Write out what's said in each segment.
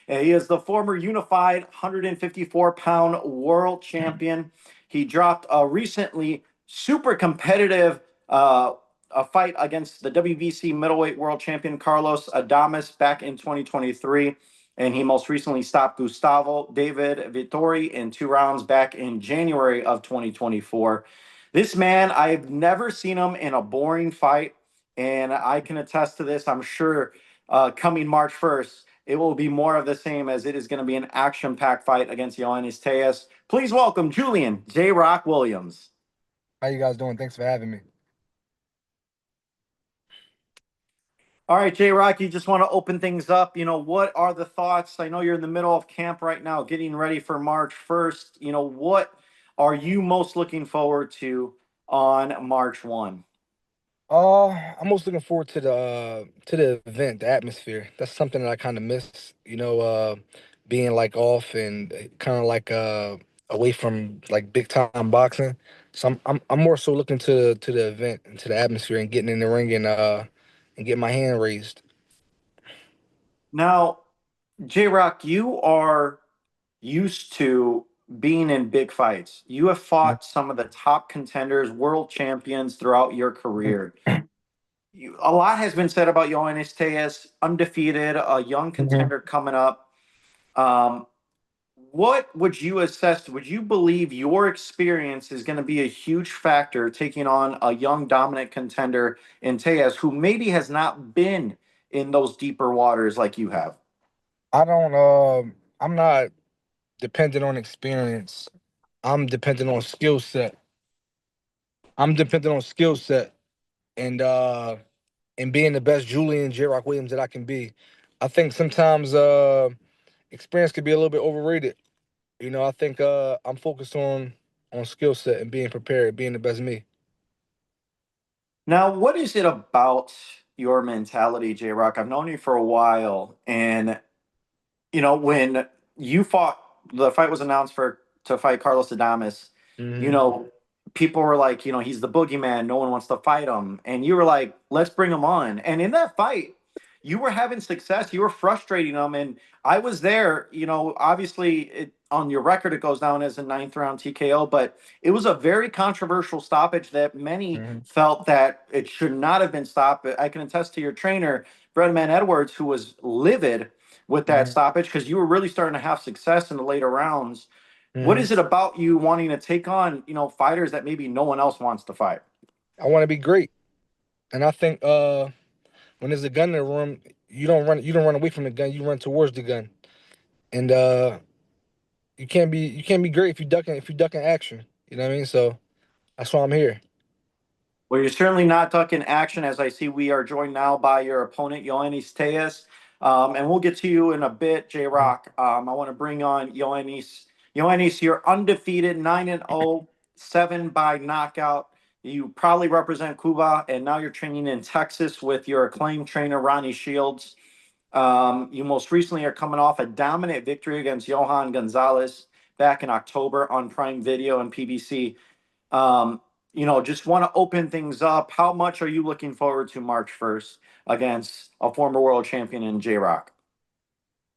He is the former unified 154-pound world champion. He dropped a recently super competitive a fight against the WBC middleweight world champion Carlos Adames back in 2023. And he most recently stopped Gustavo David Vittori in 2 rounds back in January of 2024. This man, I've never seen him in a boring fight, and I can attest to this. I'm sure coming March 1st, it will be more of the same, as it is going to be an action-packed fight against Yoenis Tellez. Please welcome Julian J. Rock Williams. How you guys doing? Thanks for having me. All right, J. Rock, you just want to open things up. What are the thoughts? I know you're in the middle of camp right now, getting ready for March 1st. What are you most looking forward to on March 1? I'm most looking forward to the event, the atmosphere. That's something that I kind of miss, being like off and kind of like away from like big time boxing. So I'm more so looking to the event and to the atmosphere and getting in the ring and getting my hand raised. Now, J. Rock, you are used to being in big fights. You have fought some of the top contenders, world champions throughout your career. A lot has been said about Yoenis Tellez, undefeated, a young contender coming up. What would you assess? Would you believe your experience is going to be a huge factor taking on a young dominant contender in Tellez, who maybe has not been in those deeper waters like you have? I'm not dependent on experience. I'm dependent on skill set. I'm dependent on skill set and being the best Julian J. Rock Williams that I can be. I think sometimes experience could be a little bit overrated. I think I'm focused on skill set and being prepared, being the best me. Now, what is it about your mentality, J Rock? I've known you for a while, and when you fought, the fight was announced to fight Carlos Adames. You know, people were like, he's the boogeyman. No one wants to fight him, and you were like, let's bring him on. And in that fight, you were having success. You were frustrating him, and I was there. Obviously, on your record, it goes down as a 9th-round TKO, but it was a very controversial stoppage that many felt that it should not have been stopped. But I can attest to your trainer, Breadman Edwards, who was livid with that stoppage because you were really starting to have success in the later rounds. What is it about you wanting to take on, fighters that maybe no one else wants to fight? I want to be great, and I think when there's a gun in the room, you don't run away from the gun. You run towards the gun, and you can't be great if you ducking action. You know what I mean? So that's why I'm here. Well, you're certainly not ducking action, as I see we are joined now by your opponent, Yoenis Tellez. And we'll get to you in a bit, J Rock. I want to bring on Yoenis. Yoenis, you're undefeated, 9-0, 7 by knockout. You probably represent Cuba, and now you're training in Texas with your acclaimed trainer, Ronnie Shields. You most recently are coming off a dominant victory against Johan Gonzalez back in October on Prime Video and PBC. Just want to open things up. How much are you looking forward to March 1st against a former world champion in J-Rock?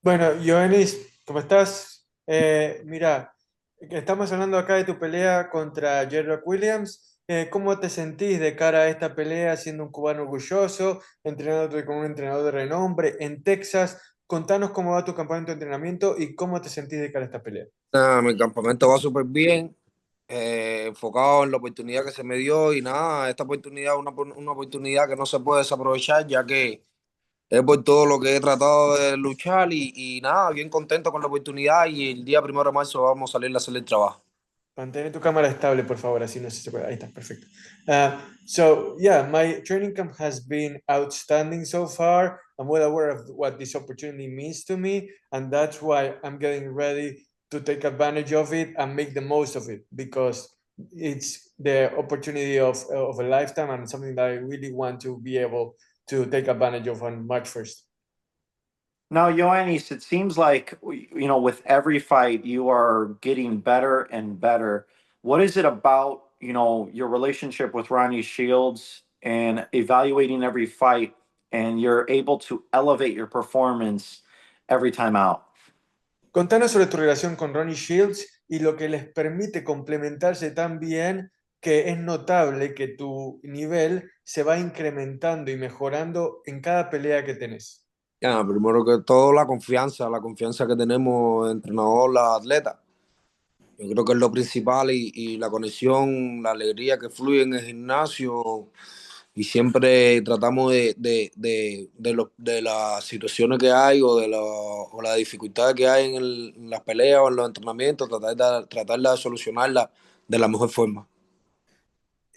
Bueno, Yoenis, ¿cómo estás? Mira, estamos hablando acá de tu pelea contra Gervonta Williams. ¿Cómo te sentís de cara a esta pelea siendo un cubano orgulloso, entrenándote con un entrenador de renombre en Texas? Contanos cómo va tu campamento de entrenamiento y cómo te sentís de cara a esta pelea. Mi campamento va súper bien, enfocado en la oportunidad que se me dio y nada, esta oportunidad es una oportunidad que no se puede desaprovechar, ya que es por todo lo que he tratado de luchar y nada, bien contento con la oportunidad y el día 1 de marzo vamos a salir a hacer el trabajo. Mantén tu cámara estable, por favor, así no se puede. Ahí está, perfecto. So, yeah, my training camp has been outstanding so far. I'm well aware of what this opportunity means to me, and that's why I'm getting ready to take advantage of it and make the most of it, because it's the opportunity of a lifetime and something that I really want to be able to take advantage of on March 1st. Now, Yoenis, it seems like, with every fight, you are getting better and better. What is it about, your relationship with Ronnie Shields and evaluating every fight, and you're able to elevate your performance every time out? Contanos sobre tu relación con Ronnie Shields y lo que les permite complementarse tan bien que es notable que tu nivel se va incrementando y mejorando en cada pelea que tenés. Ya, primero que todo, la confianza que tenemos el entrenador, la atleta. Yo creo que es lo principal y la conexión, la alegría que fluye en el gimnasio y siempre tratamos de las situaciones que hay o las dificultades que hay en las peleas o en los entrenamientos, tratar de solucionarlas de la mejor forma.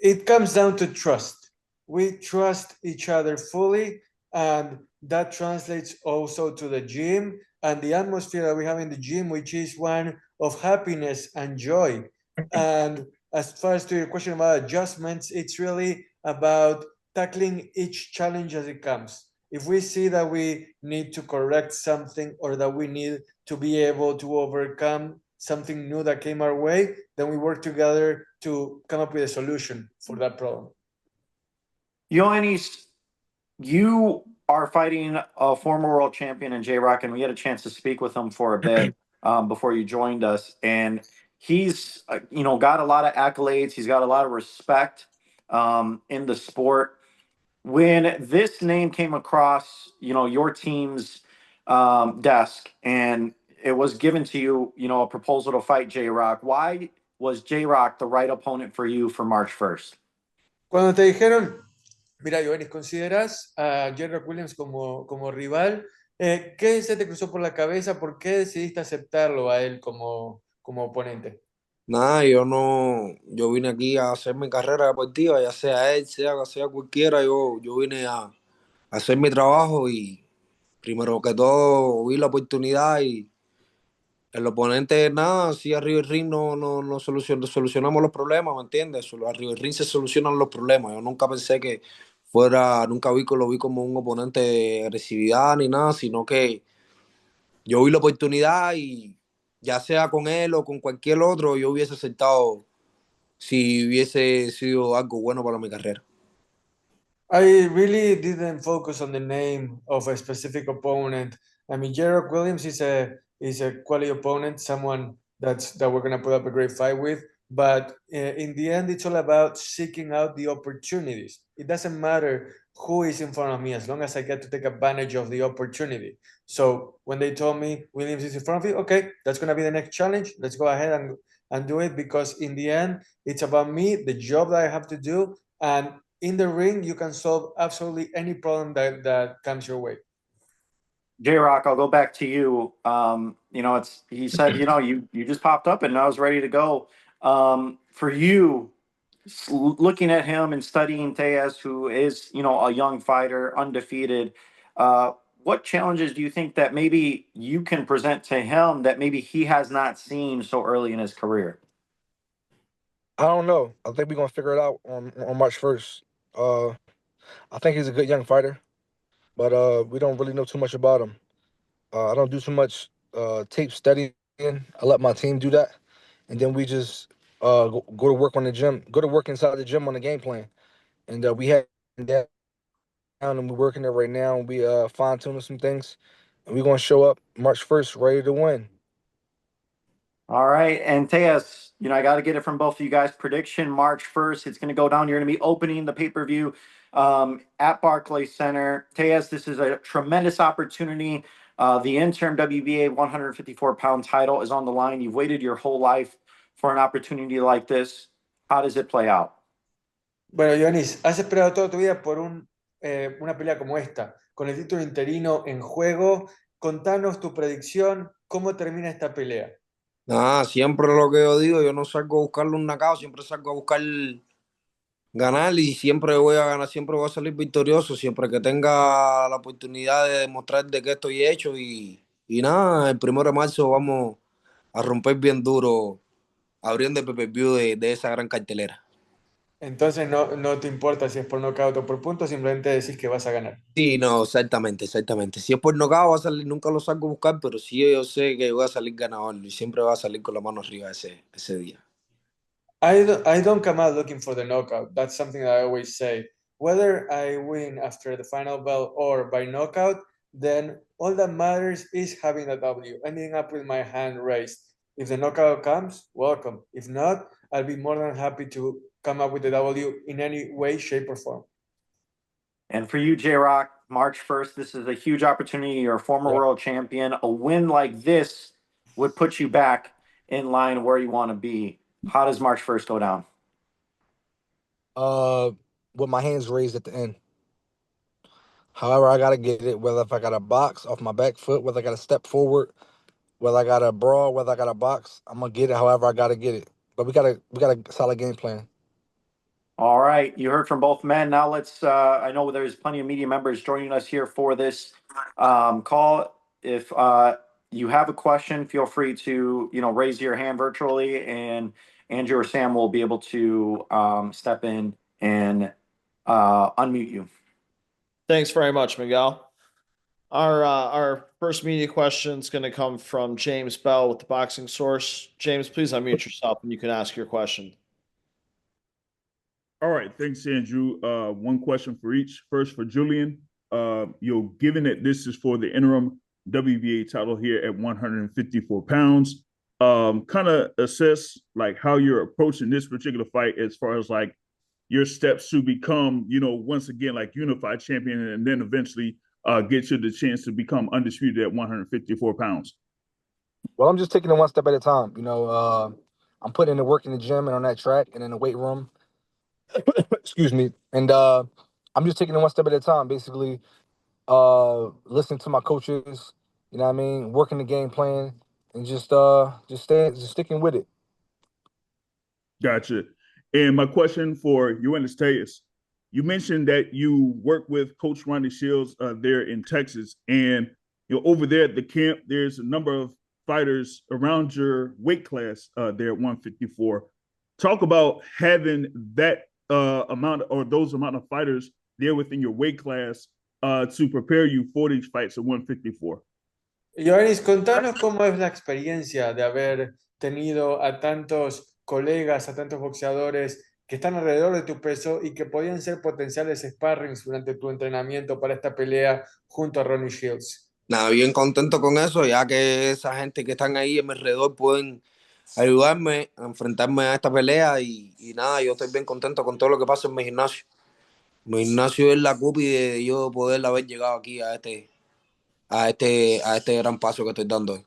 It comes down to trust. We trust each other fully, and that translates also to the gym and the atmosphere that we have in the gym, which is one of happiness and joy. And as far as to your question about adjustments, it's really about tackling each challenge as it comes. If we see that we need to correct something or that we need to be able to overcome something new that came our way, then we work together to come up with a solution for that problem. Yoenis, you are fighting a former world champion in J-Rock, and we had a chance to speak with him for a bit before you joined us. And he's, got a lot of accolades. He's got a lot of respect in the sport. When this name came across, your team's desk, and it was given to you, a proposal to fight J-Rock, why was J-Rock the right opponent for you for March 1st? Cuando te dijeron, mira, Yoenis, ¿consideras a Gervonta Williams como rival? ¿Qué se te cruzó por la cabeza? ¿Por qué decidiste aceptarlo a él como oponente? Nada, yo vine aquí a hacer mi carrera deportiva, ya sea él, sea cualquiera, yo vine a hacer mi trabajo y primero que todo vi la oportunidad y el oponente, nada, si arriba del ring no solucionamos los problemas, ¿me entiendes? Solo arriba del ring se solucionan los problemas. Yo nunca pensé que lo vi como un oponente de agresividad ni nada, sino que yo vi la oportunidad y ya sea con él o con cualquier otro, yo hubiese aceptado si hubiese sido algo bueno para mi carrera. I really didn't focus on the name of a specific opponent. I mean, Gerald Williams is a quality opponent, someone that we're gonna put up a great fight with. But in the end, it's all about seeking out the opportunities. It doesn't matter who is in front of me as long as I get to take advantage of the opportunity. So when they told me Williams is in front of you, okay, that's gonna be the next challenge. Let's go ahead and do it, because in the end, it's about me, the job that I have to do, and in the ring, you can solve absolutely any problem that comes your way. J-Rock, I'll go back to you. He said, you just popped up and I was ready to go. For you, looking at him and studying Tellez, who is, a young fighter, undefeated, what challenges do you think that maybe you can present to him that maybe he has not seen so early in his career? I don't know. I think we're gonna figure it out on March 1st. I think he's a good young fighter, but we don't really know too much about him. I don't do too much tape studying. I let my team do that, and then we just go to work on the gym, go to work inside the gym on the game plan. And we had that down, and we're working it right now. And we fine tuning some things, and we're gonna show up March 1st ready to win. All right. And Tellez, I got to get it from both of you guys. Prediction March 1st. It's going to go down. You're going to be opening the pay-per-view at Barclays Center. Tellez, this is a tremendous opportunity. The interim WBA 154-pound title is on the line. You've waited your whole life for an opportunity like this. How does it play out? Bueno, Yoenis, has esperado toda tu vida por una pelea como esta, con el título interino en juego. Contanos tu predicción, ¿cómo termina esta pelea? Nada, siempre lo que yo digo, yo no salgo a buscarle un knockout, siempre salgo a buscar ganar y siempre voy a ganar, siempre voy a salir victorioso, siempre que tenga la oportunidad de demostrar de qué estoy hecho y nada, el 1 de marzo vamos a romper bien duro abriendo el pay-per-view de esa gran cartelera. Entonces no te importa si es por nocaut o por puntos, simplemente decís que vas a ganar. Sí, no, exactamente. Si es por nocaut va a salir, nunca lo salgo a buscar, pero sí yo sé que voy a salir ganador y siempre va a salir con la mano arriba ese día. I don't come out looking for the knockout. That's something that I always say. Whether I win after the final bell or by knockout, then all that matters is having a W, ending up with my hand raised. If the knockout comes, welcome. If not, I'll be more than happy to come up with the W in any way, shape, or form. And for you, J-Rock, March 1st, this is a huge opportunity. You're a former world champion. A win like this would put you back in line where you want to be. How does March 1st go down? With my hands raised at the end. However, I gotta get it. Whether if I got a box off my back foot, whether I got to step forward, whether I got a brawl, whether I got a box, I'm gonna get it. However, I gotta get it. But we got a solid game plan. All right, you heard from both men. Now let's. I know there's plenty of media members joining us here for this call. If you have a question, feel free to raise your hand virtually, and Andrew or Sam will be able to step in and unmute you. Thanks very much, Miguel. Our first media question is going to come from James Bell with the Boxing Source. James, please unmute yourself and you can ask your question. All right, thanks, Andrew. One question for each. First for Julian. Given that this is for the interim WBA title here at 154 pounds, kind of assess like how you're approaching this particular fight as far as like your steps to become, once again, like unified champion and then eventually get you the chance to become undisputed at 154 pounds. Well, I'm just taking it one step at a time. I'm putting in the work in the gym and on that track and in the weight room. Excuse me. And I'm just taking it one step at a time, basically listening to my coaches, working the game plan and just sticking with it. Gotcha. And my question for Yoenis Tellez, you mentioned that you work with Coach Ronnie Shields there in Texas, and over there at the camp, there's a number of fighters around your weight class there at 154. Talk about having that amount or those amount of fighters there within your weight class to prepare you for these fights at 154. Yoenis, contanos cómo es la experiencia de haber tenido a tantos colegas, a tantos boxeadores que están alrededor de tu peso y que podían ser potenciales sparrings durante tu entrenamiento para esta pelea junto a Ronnie Shields. Nada, bien contento con eso, ya que esa gente que están ahí a mi alrededor pueden ayudarme a enfrentarme a esta pelea y nada, yo estoy bien contento con todo lo que pasa en mi gimnasio. Mi gimnasio es la cúpide de yo poder haber llegado aquí a este gran paso que estoy dando hoy.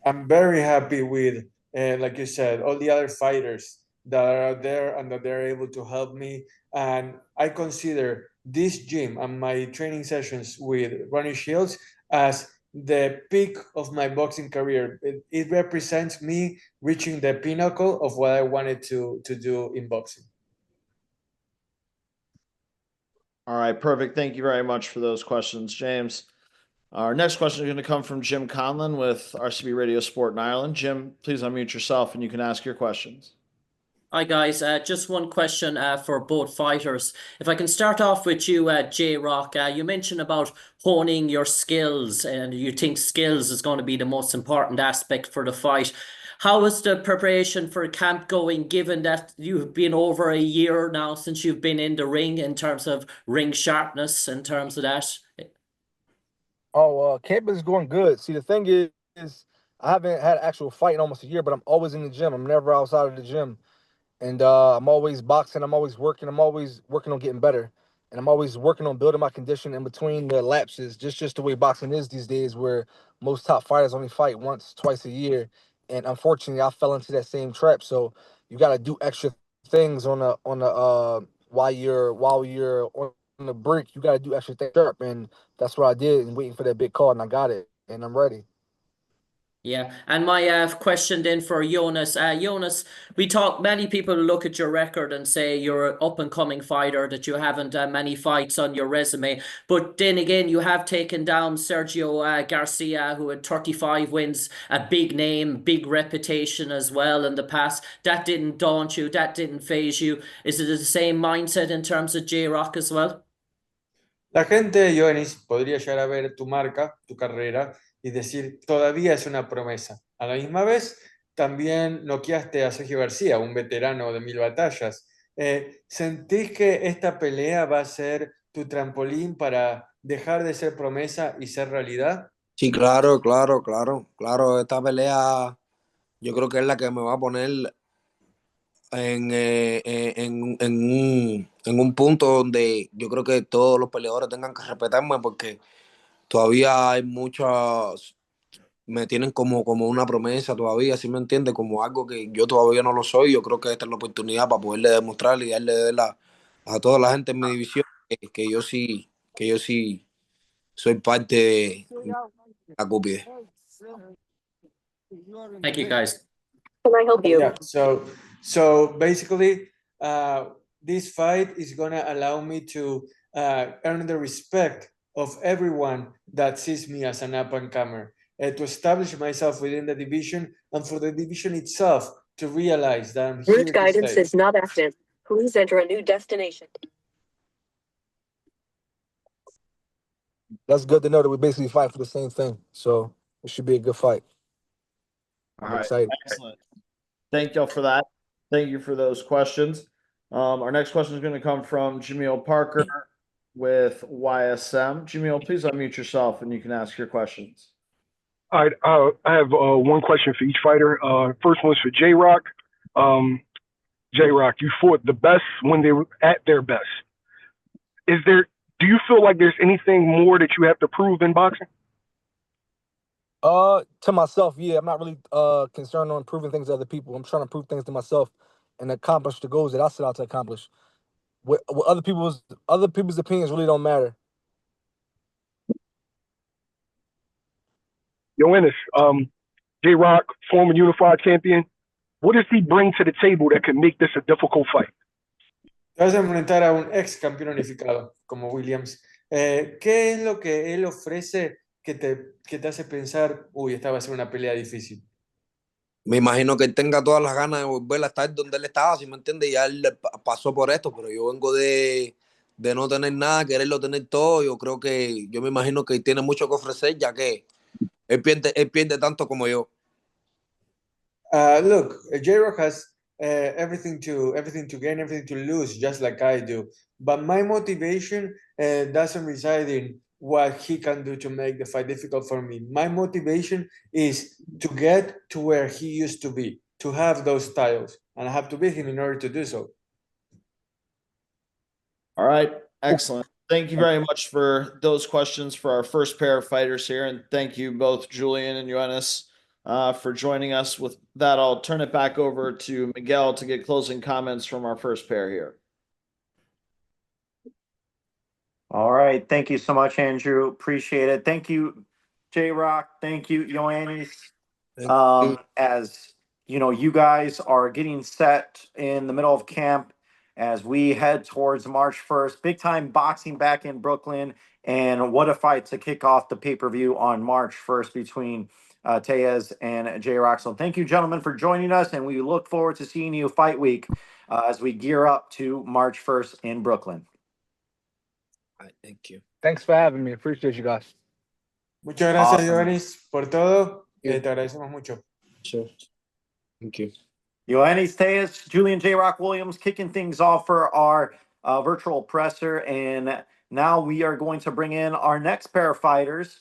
I'm very happy with, like you said, all the other fighters that are out there and that they're able to help me. And I consider this gym and my training sessions with Ronnie Shields as the peak of my boxing career. It represents me reaching the pinnacle of what I wanted to do in boxing. All right, perfect. Thank you very much for those questions, James. Our next question is going to come from Jim Conlon with RCB Radio Sport in Ireland. Jim, please unmute yourself and you can ask your questions. Hi guys, just one question for both fighters. If I can start off with you, J-Rock, you mentioned about honing your skills and you think skills is going to be the most important aspect for the fight. How is the preparation for camp going, given that you've been over a year now since you've been in the ring in terms of ring sharpness, in terms of that? Camp is going good. See, the thing is I haven't had an actual fight in almost a year, but I'm always in the gym. I'm never outside of the gym. And I'm always boxing. I'm always working. I'm always working on getting better. And I'm always working on building my condition in between the lapses, just the way boxing is these days, where most top fighters only fight once, twice a year. And unfortunately, I fell into that same trap. So you got to do extra things on the while you're on the break. You got to do extra things sharp, and that's what I did. And waiting for that big call, and I got it, and I'm ready. Yeah, and my question then for Yoenis. Yoenis, many people look at your record and say you're an up-and-coming fighter, that you haven't many fights on your resume. But then again, you have taken down Sergio Garcia, who had 35 wins, a big name, big reputation as well in the past. That didn't daunt you, that didn't faze you. Is it the same mindset in terms of J-Rock as well? La gente, Yoenis, podría llegar a ver tu marca, tu carrera, y decir, todavía es una promesa. A la misma vez, también noqueaste a Sergio García, un veterano de 1000 batallas. ¿Sentís que esta pelea va a ser tu trampolín para dejar de ser promesa y ser realidad? Sí, claro, claro, claro, claro. Esta pelea yo creo que es la que me va a poner en un punto donde yo creo que todos los peleadores tengan que respetarme porque todavía hay muchas, me tienen como una promesa todavía, ¿sí me entiende? Como algo que yo todavía no lo soy. Yo creo que esta es la oportunidad para poderle demostrar y darle a toda la gente en mi división que yo sí soy parte de la cúpide. Thank you, guys. Can I help you? Yeah, so basically, this fight is gonna allow me to earn the respect of everyone that sees me as an up-and-comer, to establish myself within the division, and for the division itself to realize that I'm here Route to guidance stay. is not active. Please enter a new destination. That's good to know that we basically fight for the same thing. So it should be a good fight. All I'm right, excited. excellent. Thank y'all for that. Thank you for those questions. Our next question is going to come from Jameel Parker with YSM. Jameel, please unmute yourself and you can ask your questions. All right, I have one question for each fighter. First one's for J-Rock. J-Rock, you fought the best when they were at their best. Do you feel like there's anything more that you have to prove in boxing? To myself, yeah. I'm not really concerned on proving things to other people. I'm trying to prove things to myself and accomplish the goals that I set out to accomplish. What other people's opinions really don't matter. Yoenis, J-Rock, former unified champion. What does he bring to the table that can make this a difficult fight? Te vas a enfrentar a un ex campeón unificado como Williams. ¿Qué es lo que él ofrece que te hace pensar, uy, esta va a ser una pelea difícil? Me imagino que él tenga todas las ganas de volver a estar donde él estaba, ¿sí me entiende? Ya él pasó por esto, pero yo vengo de no tener nada, quererlo tener todo. Yo me imagino que tiene mucho que ofrecer, ya que él pierde tanto como yo. Look, J-Rock has everything to gain, everything to lose, just like I do. But my motivation doesn't reside in what he can do to make the fight difficult for me. My motivation is to get to where he used to be, to have those titles, and I have to beat him in order to do so. All right, excellent. Thank you very much for those questions for our first pair of fighters here. And thank you both, Julian and Yoenis, for joining us. With that, I'll turn it back over to Miguel to get closing comments from our first pair here. All right. Thank you so much, Andrew. Appreciate it. Thank you, J-Rock. Thank you, Yoenis. As you know, you guys are getting set in the middle of camp as we head towards March 1st. Big time boxing back in Brooklyn. And what a fight to kick off the pay-per-view on March 1st between Tellez and J-Rock. So thank you, gentlemen, for joining us. And we look forward to seeing you fight week as we gear up to March 1st in Brooklyn. All right, thank you. Thanks for having me. Appreciate you guys. Muchas gracias, Awesome. Yoenis, por todo. Yeah. Te agradecemos mucho. Sure. Thank you. Yoenis Tellez, Julian J-Rock Williams kicking things off for our virtual presser. And now we are going to bring in our next pair of fighters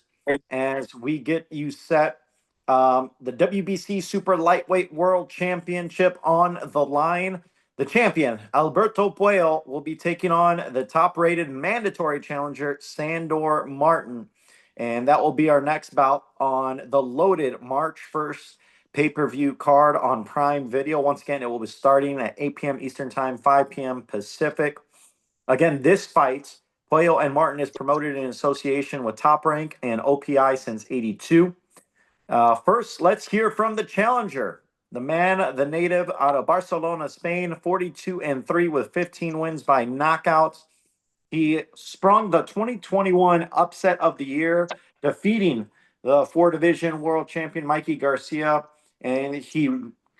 as we get you set. The WBC Super Lightweight World Championship on the line. The champion, Alberto Puello, will be taking on the top-rated mandatory challenger, Sandor Martin. And that will be our next bout on the loaded March 1st pay-per-view card on Prime Video. Once again, it will be starting at 8 p.m. Eastern Time, 5 p.m. Pacific. Again, this fight, Puello and Martin, is promoted in association with Top Rank and OPI since '82. First, let's hear from the challenger, the man, the native out of Barcelona, Spain, 42-3 with 15 wins by knockouts. He sprung the 2021 upset of the year, defeating the 4-division world champion Mikey Garcia, and he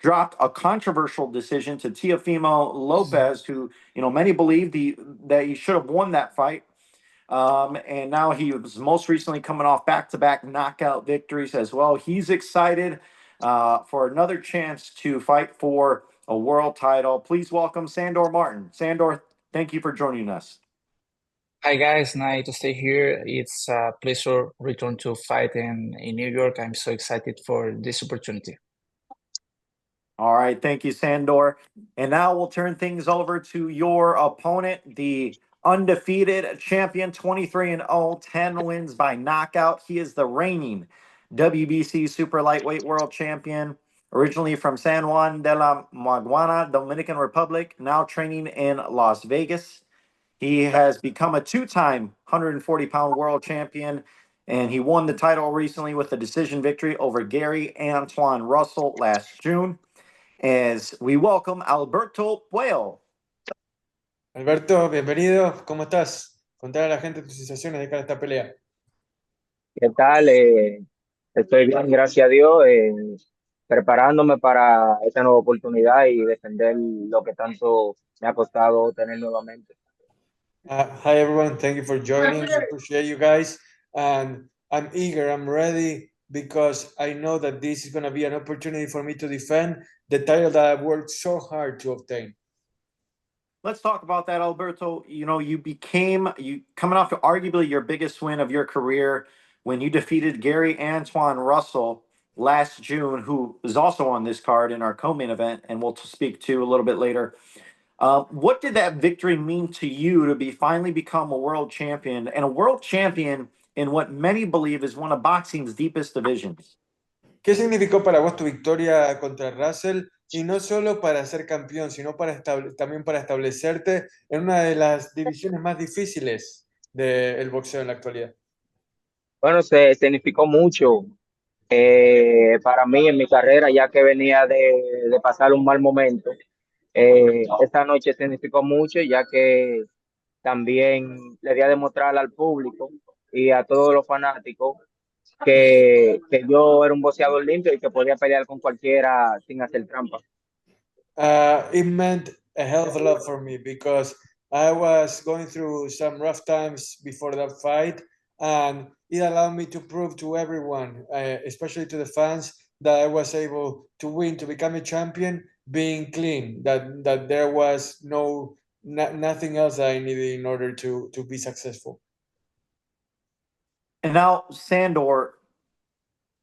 dropped a controversial decision to Teofimo Lopez, who, many believe that he should have won that fight. And now he was most recently coming off back-to-back knockout victories as well. He's excited for another chance to fight for a world title. Please welcome Sandor Martin. Sandor, thank you for joining us. Hi guys, nice to stay here. It's a pleasure return to fight in New York. I'm so excited for this opportunity. All right, thank you, Sandor. And now we'll turn things over to your opponent, the undefeated champion, 23-0, 10 wins by knockout. He is the reigning WBC Super Lightweight World Champion, originally from San Juan de la Maguana, Dominican Republic, now training in Las Vegas. He has become a two-time 140-pound world champion, and he won the title recently with a decision victory over Gary Antuanne Russell last June. As we welcome Alberto Puello. Alberto, bienvenido. ¿Cómo estás? Contar a la gente tus sensaciones de cara a esta pelea. ¿Qué tal? Estoy bien, gracias a Dios, preparándome para esta nueva oportunidad y defender lo que tanto me ha costado tener nuevamente. Hi everyone, thank you for joining. I appreciate you guys, and I'm eager, I'm ready, because I know that this is going to be an opportunity for me to defend the title that I've worked so hard to obtain. Let's talk about that, Alberto. You know, you coming off arguably your biggest win of your career when you defeated Gary Antuanne Russell last June, who is also on this card in our co-main event, and we'll speak to a little bit later. What did that victory mean to you to finally become a world champion, and a world champion in what many believe is one of boxing's deepest divisions? ¿Qué significó para vos tu victoria contra Russell? Y no solo para ser campeón, sino también para establecerte en una de las divisiones más difíciles del boxeo en la actualidad. Bueno, se significó mucho para mí en mi carrera, ya que venía de pasar un mal momento. Esta noche significó mucho, ya que también le di a demostrar al público y a todos los fanáticos que yo era un boxeador limpio y que podía pelear con cualquiera sin hacer trampa. It meant a hell of a lot for me because I was going through some rough times before that fight, and it allowed me to prove to everyone, especially to the fans, that I was able to win, to become a champion, being clean, that there was nothing else that I needed in order to be successful. And now, Sandor,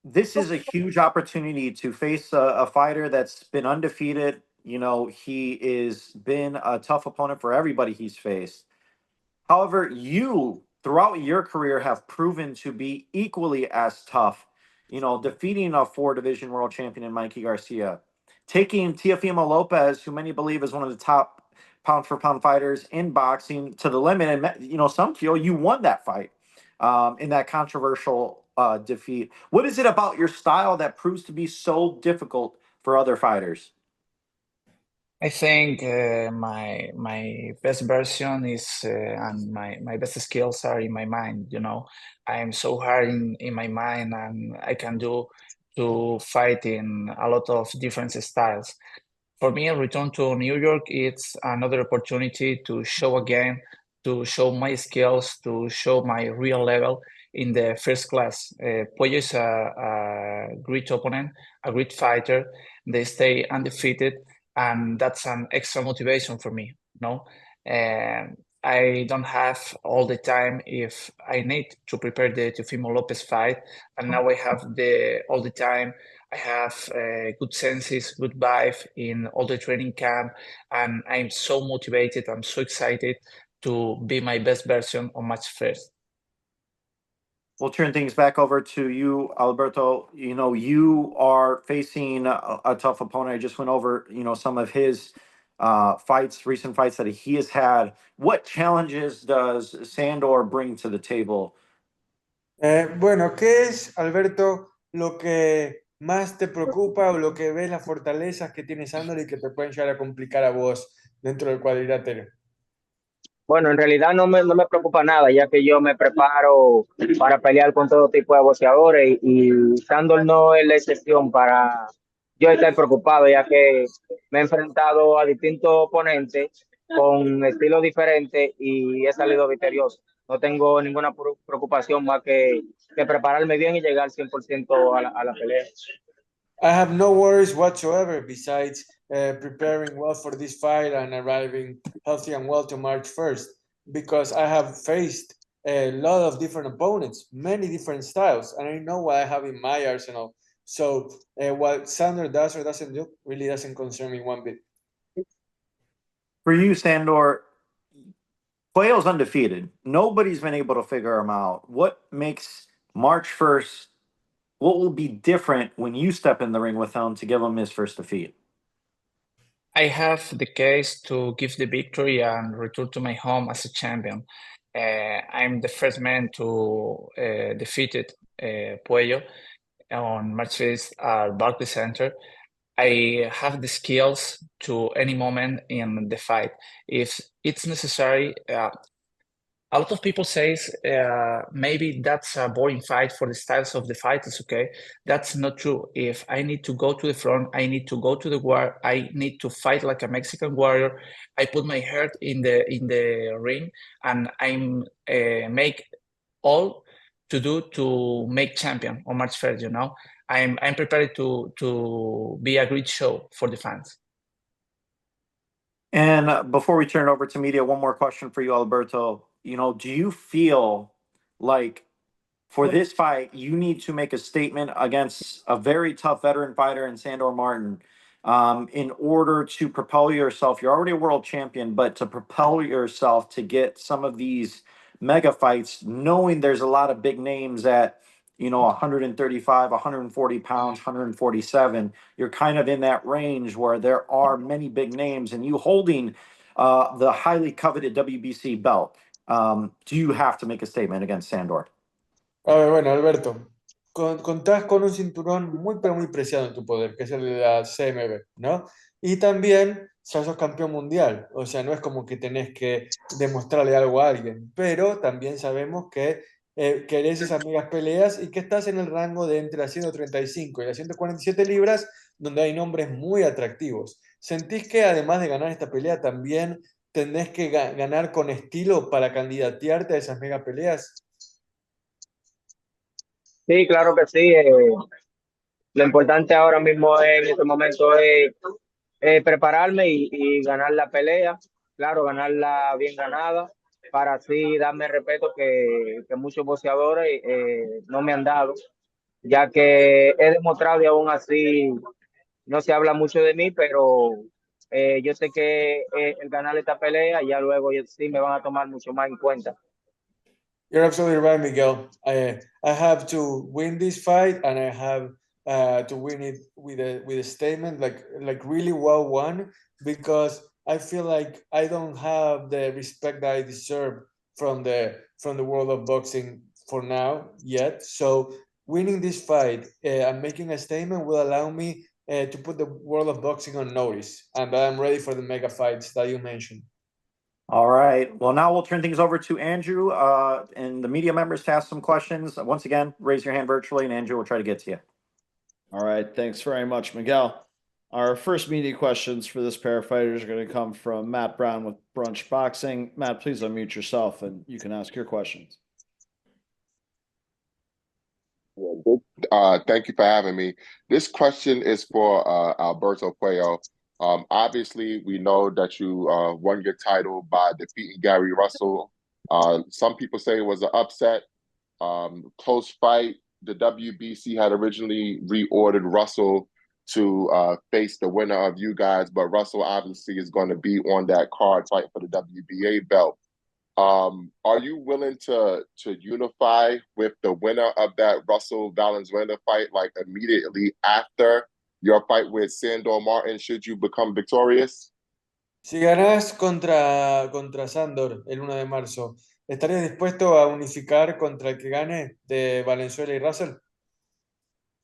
this is a huge opportunity to face a fighter that's been undefeated. You know, he is been a tough opponent for everybody he's faced. However, you, throughout your career, have proven to be equally as tough, you know, defeating a four-division world champion in Mikey Garcia, taking Teofimo Lopez, who many believe is one of the top pound-for-pound fighters in boxing, to the limit. And, you know, some feel you won that fight in that controversial defeat. What is it about your style that proves to be so difficult for other fighters? I think my best version is and my best skills are in my mind. You know, I am so hard in my mind, and I can do to fight in a lot of different styles. For me, a return to New York, it's another opportunity to show again, to show my skills, to show my real level in the first class. Puello is a great opponent, a great fighter. They stay undefeated, and that's an extra motivation for me. No, I don't have all the time if I need to prepare the Teofimo Lopez fight, and now I have all the time. I have good senses, good vibe in all the training camp, and I'm so motivated. I'm so excited to be my best version on March 1st. We'll turn things back over to you, Alberto. You know, you are facing a tough opponent. I just went over, you know, some of his recent fights that he has had. What challenges does Sandor bring to the table? Bueno, ¿qué es, Alberto, lo que más te preocupa o lo que ves las fortalezas que tiene Sandor y que te pueden llegar a complicar a vos dentro del cuadrilátero? Bueno, en realidad no me preocupa nada, ya que yo me preparo para pelear con todo tipo de boxeadores y Sandor no es la excepción para yo estar preocupado, ya que me he enfrentado a distintos oponentes con estilos diferentes y he salido victorioso. No tengo ninguna preocupación más que prepararme bien y llegar 100% a la pelea. I have no worries whatsoever besides preparing well for this fight and arriving healthy and well to March 1st. because I have faced a lot of different opponents, many different styles, and I know what I have in my arsenal. So what Sandor does or doesn't do really doesn't concern me one bit. For you, Sandor, Puello's undefeated. Nobody's been able to figure him out. What makes March 1st, what will be different when you step in the ring with him to give him his first defeat? I have the case to give the victory and return to my home as a champion. I'm the first man to defeat Puello on March 5th at Barclays Center. I have the skills to any moment in the fight. If it's necessary, a lot of people says maybe that's a boring fight for the styles of the fight. It's okay. That's not true. If I need to go to the front, I need to go to the war. I need to fight like a Mexican warrior. I put my heart in the ring, and I'm make all to do to make champion on March 1st. You know, I'm prepared to be a great show for the fans. And before we turn it over to media, one more question for you, Alberto. You know, do you feel like for this fight, you need to make a statement against a very tough veteran fighter in Sandor Martin in order to propel yourself? You're already a world champion, but to propel yourself to get some of these mega fights, knowing there's a lot of big names at, you know, 135, 140 pounds, 147. You're kind of in that range where there are many big names, and you holding the highly coveted WBC belt. Do you have to make a statement against Sandor? A ver, bueno, Alberto, contás con un cinturón muy, pero muy preciado en tu poder, que es el de la CMB, ¿no? Y también ya sos campeón mundial, o sea, no es como que tenés que demostrarle algo a alguien, pero también sabemos que querés esas megas peleas y que estás en el rango de entre las 135 y las 147 libras, donde hay nombres muy atractivos. ¿Sentís que además de ganar esta pelea también tenés que ganar con estilo para candidatearte a esas mega peleas? Sí, claro que sí. Lo importante ahora mismo en este momento es prepararme y ganar la pelea. Claro, ganarla bien ganada, para así darme el respeto que muchos boxeadores no me han dado, ya que he demostrado y aún así no se habla mucho de mí, pero yo sé que el ganar esta pelea ya luego sí me van a tomar mucho más en cuenta. You're absolutely right, Miguel. I have to win this fight, and I have to win it with a statement like really well won, because I feel like I don't have the respect that I deserve from the world of boxing for now yet. So winning this fight and making a statement will allow me to put the world of boxing on notice, and I'm ready for the mega fights that you mentioned. All right. Well, now we'll turn things over to Andrew and the media members to ask some questions. Once again, raise your hand virtually, and Andrew will try to get to you. All right. Thanks very much, Miguel. Our first media questions for this pair of fighters are going to come from Matt Brown with Brunch Boxing. Matt, please unmute yourself and you can ask your questions. Thank you for having me. This question is for Alberto Puello. Obviously, we know that you won your title by defeating Gary Russell. Some people say it was an upset, close fight. The WBC had originally reordered Russell to face the winner of you guys, but Russell obviously is going to be on that card fighting for the WBA belt. Are you willing to unify with the winner of that Russell Valenzuela fight, like immediately after your fight with Sandor Martin, should you become victorious? Si ganás contra Sandor el 1 de marzo, ¿estarías dispuesto a unificar contra el que gane de Valenzuela y Russell?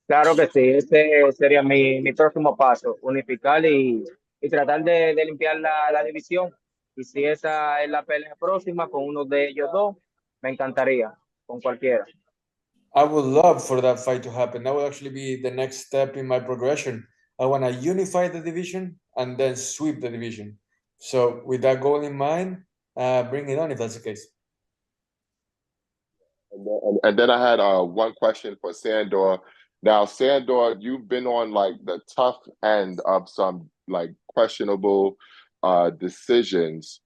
Claro que sí, ese sería mi próximo paso, unificar y tratar de limpiar la división. Y si esa es la pelea próxima con uno de ellos dos, me encantaría, con cualquiera. I would love for that fight to happen. That would actually be the next step in my progression. I want to unify the division and then sweep the division. So with that goal in mind, bring it on if that's the case. And then I had one question for Sandor. Now, Sandor, you've been on like the tough end of some like questionable decisions.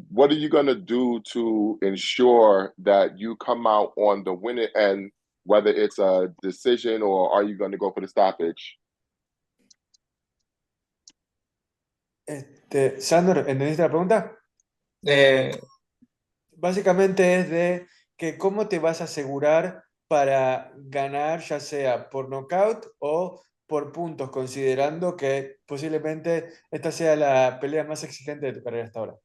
What are you going to do to ensure that you come out on the winning end, whether it's a decision or are you going to go for the stoppage? Sandor, ¿entendiste la pregunta? Básicamente es de que cómo te vas a asegurar para ganar, ya sea por nocaut o por puntos, considerando que posiblemente esta sea la pelea más exigente de tu carrera hasta ahora.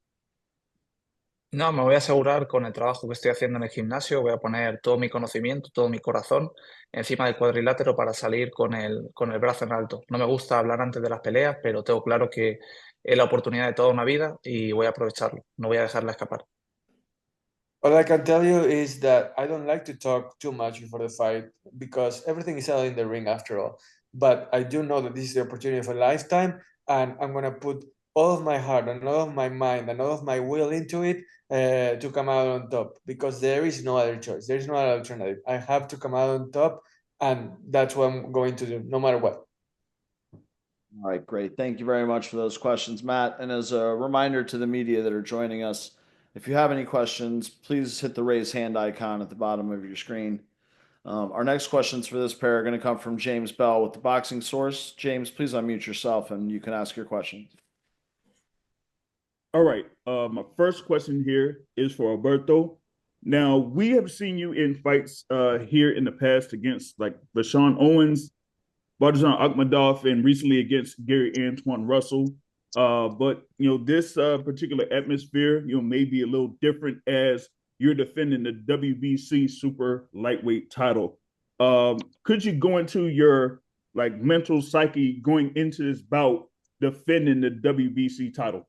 No, me voy a asegurar con el trabajo que estoy haciendo en el gimnasio, voy a poner todo mi conocimiento, todo mi corazón encima del cuadrilátero para salir con el brazo en alto. No me gusta hablar antes de las peleas, pero tengo claro que es la oportunidad de toda una vida y voy a aprovecharlo, no voy a dejarla escapar. All I can tell you is that I don't like to talk too much before the fight because everything is out in the ring after all. But I do know that this is the opportunity of a lifetime, and I'm going to put all of my heart and all of my mind and all of my will into it to come out on top, because there is no other choice. There is no other alternative. I have to come out on top, and that's what I'm going to do, no matter what. All right, great. Thank you very much for those questions, Matt. And as a reminder to the media that are joining us, if you have any questions, please hit the raise hand icon at the bottom of your screen. Our next questions for this pair are going to come from James Bell with the Boxing Source. James, please unmute yourself and you can ask your questions. All right. My first question here is for Alberto. Now, we have seen you in fights here in the past against like Rashawn Owens, Barzan Akhmadov, and recently against Gary Antuanne Russell. But, this particular atmosphere, may be a little different as you're defending the WBC super lightweight title. Could you go into your mental psyche going into this bout defending the WBC title?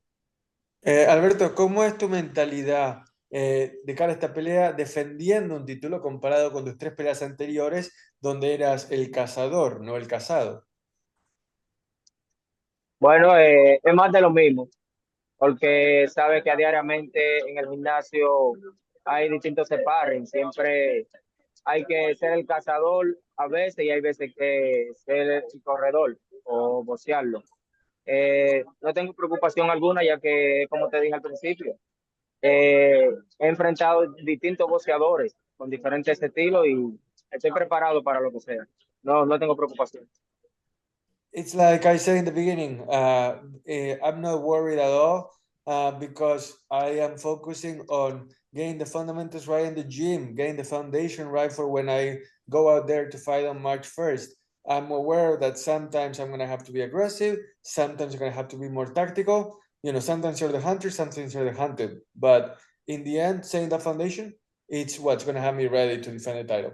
Alberto, ¿cómo es tu mentalidad de cara a esta pelea defendiendo un título comparado con tus 3 peleas anteriores donde eras el cazador, no el cazado? Bueno, es más de lo mismo, porque sabes que diariamente en el gimnasio hay distintos sparring, siempre hay que ser el cazador a veces y hay veces que ser el corredor o boxearlo. No tengo preocupación alguna, ya que, como te dije al principio, he enfrentado distintos boxeadores con diferentes estilos y estoy preparado para lo que sea. No tengo preocupación. It's like I said in the beginning, I'm not worried at all because I am focusing on getting the fundamentals right in the gym, getting the foundation right for when I go out there to fight on March 1st. I'm aware that sometimes I'm going to have to be aggressive, sometimes I'm going to have to be more tactical. Sometimes you're the hunter, sometimes you're the hunted. But in the end, setting that foundation, it's what's going to have me ready to defend the title.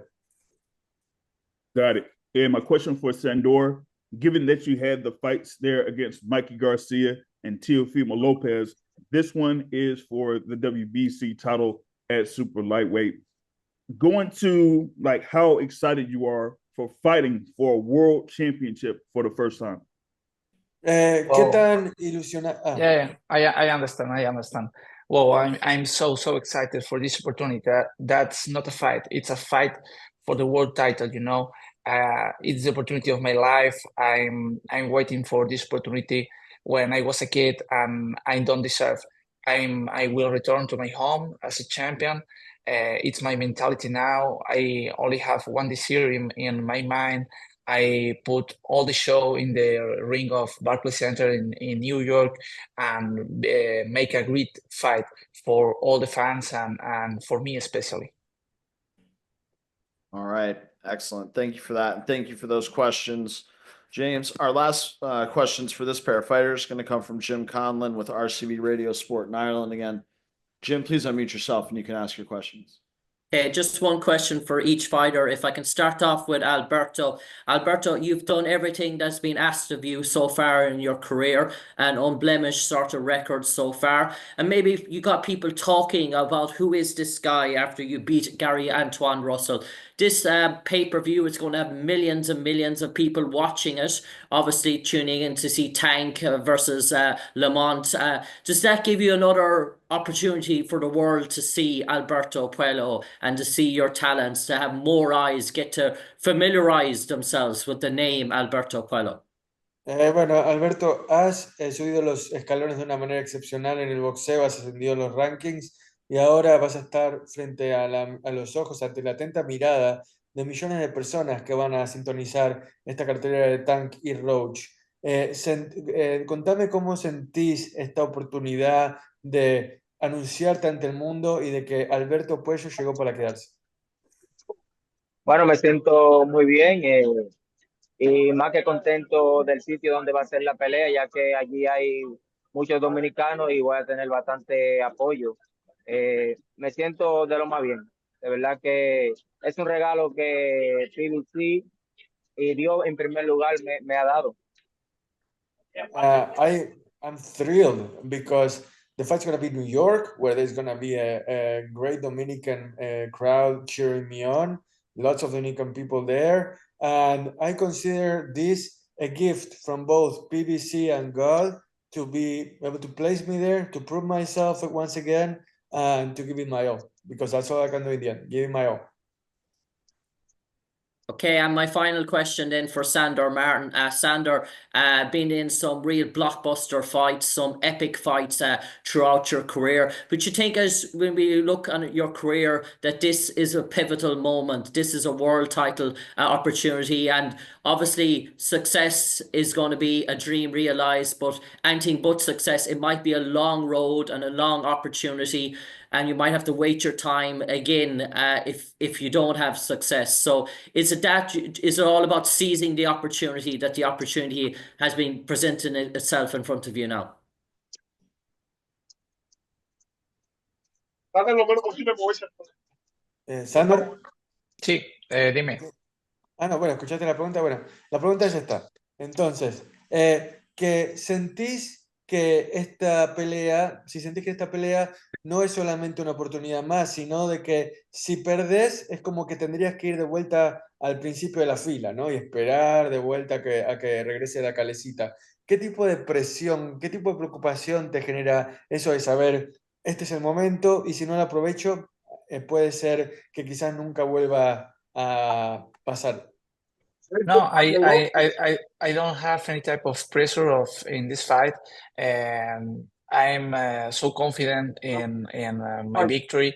Got it. And my question for Sandor, given that you had the fights there against Mikey Garcia and Teofimo Lopez, this one is for the WBC title at super lightweight. Going to how excited you are for fighting for a world championship for the first time. ¿Qué tan ilusionado? Yeah, I understand. Well, I'm so excited for this opportunity. That's not a fight; it's a fight for the world title. It's the opportunity of my life. I'm waiting for this opportunity when I was a kid, and I don't deserve. I will return to my home as a champion. It's my mentality now. I only have one desire in my mind. I put all the show in the ring of Barclays Center in New York and make a great fight for all the fans and for me especially. All right. Excellent. Thank you for that. And thank you for those questions. James, our last questions for this pair of fighters are going to come from Jim Conlon with RCB Radio Sport in Ireland again. Jim, please unmute yourself and you can ask your questions. Okay, just one question for each fighter. If I can start off with Alberto. Alberto, you've done everything that's been asked of you so far in your career, an unblemished sort of record so far. And maybe you got people talking about who is this guy after you beat Gary Antuanne Russell. This pay-per-view is going to have millions and millions of people watching it, obviously tuning in to see Tank versus Lamont. Does that give you another opportunity for the world to see Alberto Puello and to see your talents, to have more eyes get to familiarize themselves with the name Alberto Puello? Bueno, Alberto, has subido los escalones de una manera excepcional en el boxeo, has ascendido los rankings y ahora vas a estar frente a los ojos, ante la atenta mirada de millones de personas que van a sintonizar esta cartelera de Tank y Roach. Contame cómo sentís esta oportunidad de anunciarte ante el mundo y de que Alberto Puello llegó para quedarse. Bueno, me siento muy bien y más que contento del sitio donde va a ser la pelea, ya que allí hay muchos dominicanos y voy a tener bastante apoyo. Me siento de lo más bien. De verdad que es un regalo que PBC y Dios en primer lugar me ha dado. I'm thrilled because the fight's going to be in New York, where there's going to be a great Dominican crowd cheering me on, lots of Dominican people there. And I consider this a gift from both PBC and God to be able to place me there, to prove myself once again, and to give it my all, because that's all I can do in the end, give it my all. Okay, and my final question then for Sandor Martin. Sandor, been in some real blockbuster fights, some epic fights throughout your career. But you think, as when we look at your career, that this is a pivotal moment. This is a world title opportunity, and obviously success is going to be a dream realized. But anything but success, it might be a long road and a long opportunity, and you might have to wait your time again if you don't have success. So is it all about seizing the opportunity, that the opportunity has been presenting itself in front of you now? Sandor. Sí, dime. No, bueno, escuchaste la pregunta. Bueno, la pregunta es esta. Entonces, que sentís que esta pelea, si sentís que esta pelea no es solamente una oportunidad más, sino de que si perdés es como que tendrías que ir de vuelta al principio de la fila, ¿no? Y esperar de vuelta a que regrese la calecita. ¿Qué tipo de presión, qué tipo de preocupación te genera eso de saber, este es el momento y si no lo aprovecho, puede ser que quizás nunca vuelva a pasar? No, I don't have any type of pressure in this fight, and I'm so confident in my victory,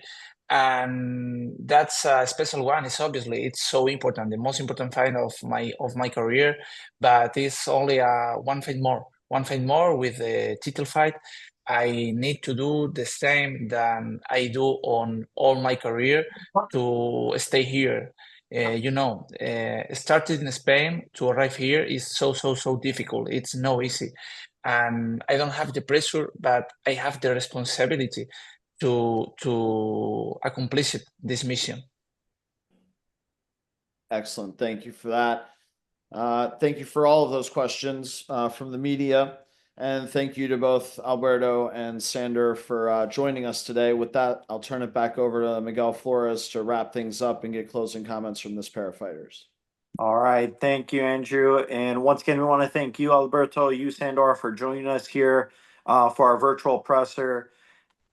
and that's a special one. It's obviously it's so important, the most important fight of my career, but it's only one fight more with the title fight. I need to do the same than I do on all my career to stay here. Started in Spain to arrive here is so difficult. It's no easy. And I don't have the pressure, but I have the responsibility to accomplish this mission. Excellent. Thank you for that. Thank you for all of those questions from the media. And thank you to both Alberto and Sandor for joining us today. With that, I'll turn it back over to Miguel Flores to wrap things up and get closing comments from this pair of fighters. All right. Thank you, Andrew. And once again, we want to thank you, Alberto, you, Sandor, for joining us here for our virtual presser.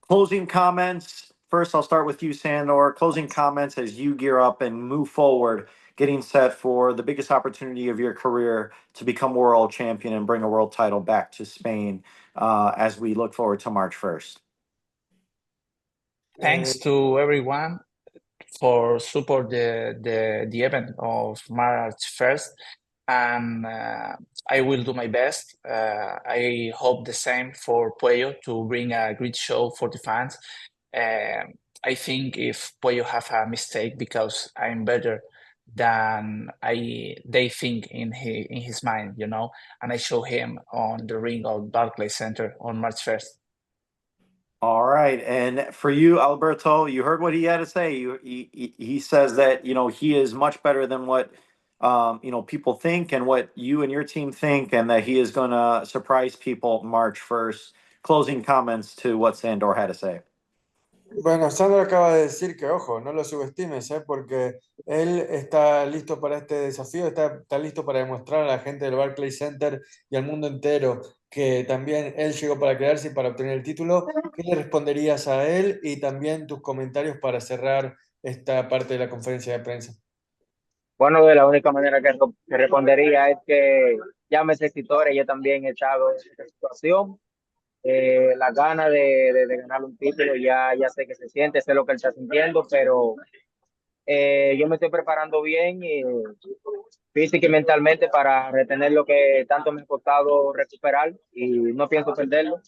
Closing comments. First, I'll start with you, Sandor. Closing comments as you gear up and move forward, getting set for the biggest opportunity of your career to become world champion and bring a world title back to Spain as we look forward to March 1st. Thanks to everyone for support the event of March 1st, and I will do my best. I hope the same for Puello to bring a great show for the fans. I think if Puello have a mistake because I'm better than they think in his mind, and I show him on the ring of Barclays Center on March 1st. All right. And for you, Alberto, you heard what he had to say. He says that, he is much better than what, people think and what you and your team think, and that he is going to surprise people March 1st. Closing comments to what Sandor had to say. Bueno, Sandor acaba de decir que, ojo, no lo subestimes, porque él está listo para este desafío, está listo para demostrar a la gente del Barclays Center y al mundo entero que también él llegó para quedarse y para obtener el título. ¿Qué le responderías a él? Y también tus comentarios para cerrar esta parte de la conferencia de prensa. Bueno, de la única manera que respondería es que llámese escritores, yo también he estado en esta situación. La gana de ganar un título, ya sé que se siente, sé lo que él está sintiendo, pero yo me estoy preparando bien física y mentalmente para retener lo que tanto me ha costado recuperar y no pienso perderlo.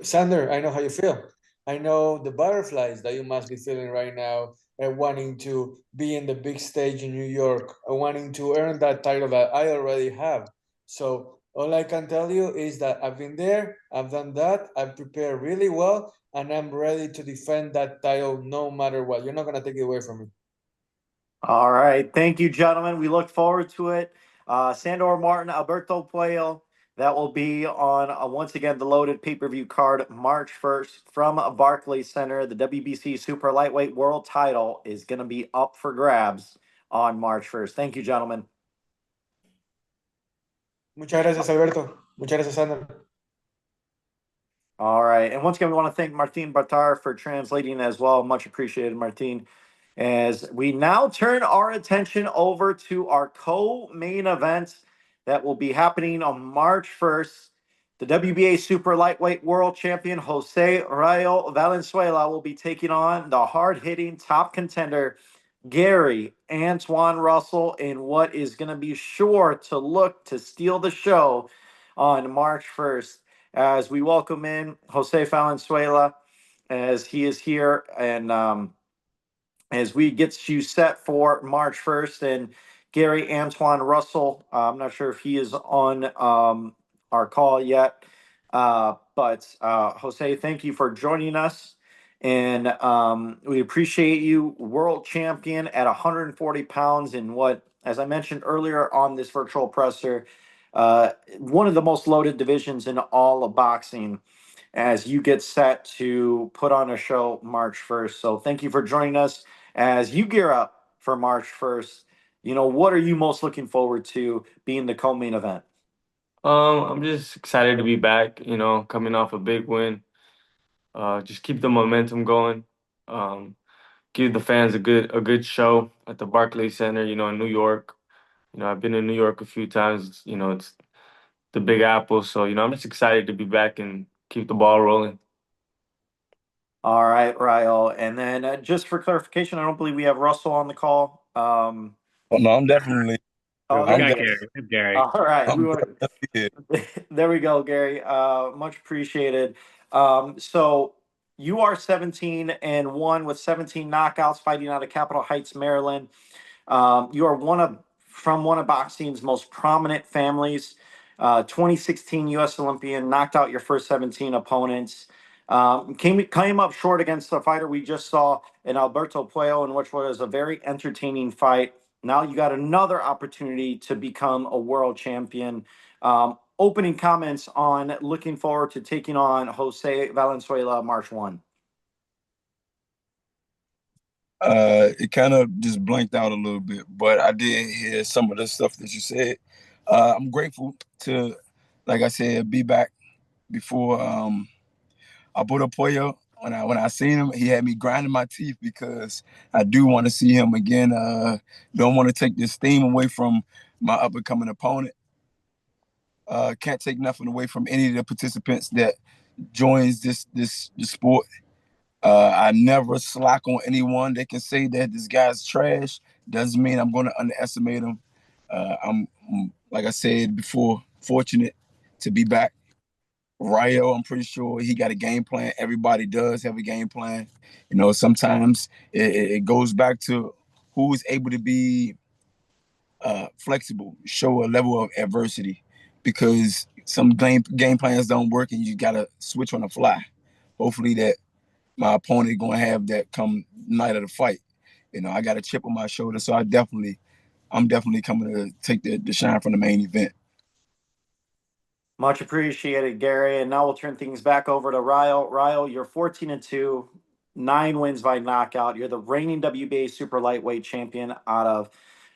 Sandor, I know how you feel. I know the butterflies that you must be feeling right now, wanting to be in the big stage in New York, wanting to earn that title that I already have. So all I can tell you is that I've been there, I've done that, I've prepared really well, and I'm ready to defend that title no matter what. You're not going to take it away from me. All right. Thank you, gentlemen. We look forward to it. Sandor Martin, Alberto Puello. That will be on, once again, the loaded pay-per-view card March 1st from Barclays Center. The WBC Super Lightweight World title is going to be up for grabs on March 1st. Thank you, gentlemen. Muchas gracias, Alberto. Muchas gracias, Sandor. All right. And once again, we want to thank Martin Batar for translating as well. Much appreciated, Martin. As we now turn our attention over to our co-main event that will be happening on March 1st. The WBA Super Lightweight World Champion Jose Rayo Valenzuela will be taking on the hard-hitting top contender Gary Antuanne Russell in what is going to be sure to look to steal the show on March 1st. As we welcome in Jose Valenzuela as he is here and as we get you set for March 1st, and Gary Antuanne Russell, I'm not sure if he is on our call yet, but Jose, thank you for joining us. And we appreciate you, world champion at 140 pounds in what, as I mentioned earlier on this virtual presser, one of the most loaded divisions in all of boxing as you get set to put on a show March 1st. So thank you for joining us as you gear up for March 1st. You know, what are you most looking forward to being the co-main event? I'm just excited to be back, coming off a big win. Just keep the momentum going. Give the fans a good show at the Barclays Center, in New York. I've been in New York a few times, it's the Big Apple. So, I'm just excited to be back and keep the ball rolling. All right, Rayo. And then just for clarification, I don't believe we have Russell on the call. Oh, no, I'm definitely. Oh, I'm there de- he is. Gary. All right. I'm definitely here. There we go, Gary. Much appreciated. So you are 17-1 with 17 knockouts, fighting out of Capitol Heights, Maryland. You are from one of boxing's most prominent families. 2016 U.S. Olympian, knocked out your first 17 opponents. Came up short against the fighter we just saw in Alberto Puello, in which was a very entertaining fight. Now you got another opportunity to become a world champion. Opening comments on looking forward to taking on Jose Valenzuela March 1. It kind of just blanked out a little bit, but I did hear some of the stuff that you said. I'm grateful to, like I said, be back before Alberto Puello. When I seen him, he had me grinding my teeth because I do want to see him again. Don't want to take this steam away from my up and coming opponent. Can't take nothing away from any of the participants that joins this sport. I never slack on anyone. They can say that this guy's trash. Doesn't mean I'm going to underestimate him. I'm, like I said before, fortunate to be back. Rayo, I'm pretty sure he got a game plan. Everybody does have a game plan. Sometimes it goes back to who's able to be flexible, show a level of adversity, because some game plans don't work and you got to switch on the fly. Hopefully that my opponent going to have that come night of the fight. I got a chip on my shoulder, so I'm definitely coming to take the shine from the main event. Much appreciated, Gary. And now we'll turn things back over to Rayo. Rayo, you're 14-2, 9 wins by knockout. You're the reigning WBA super lightweight champion out of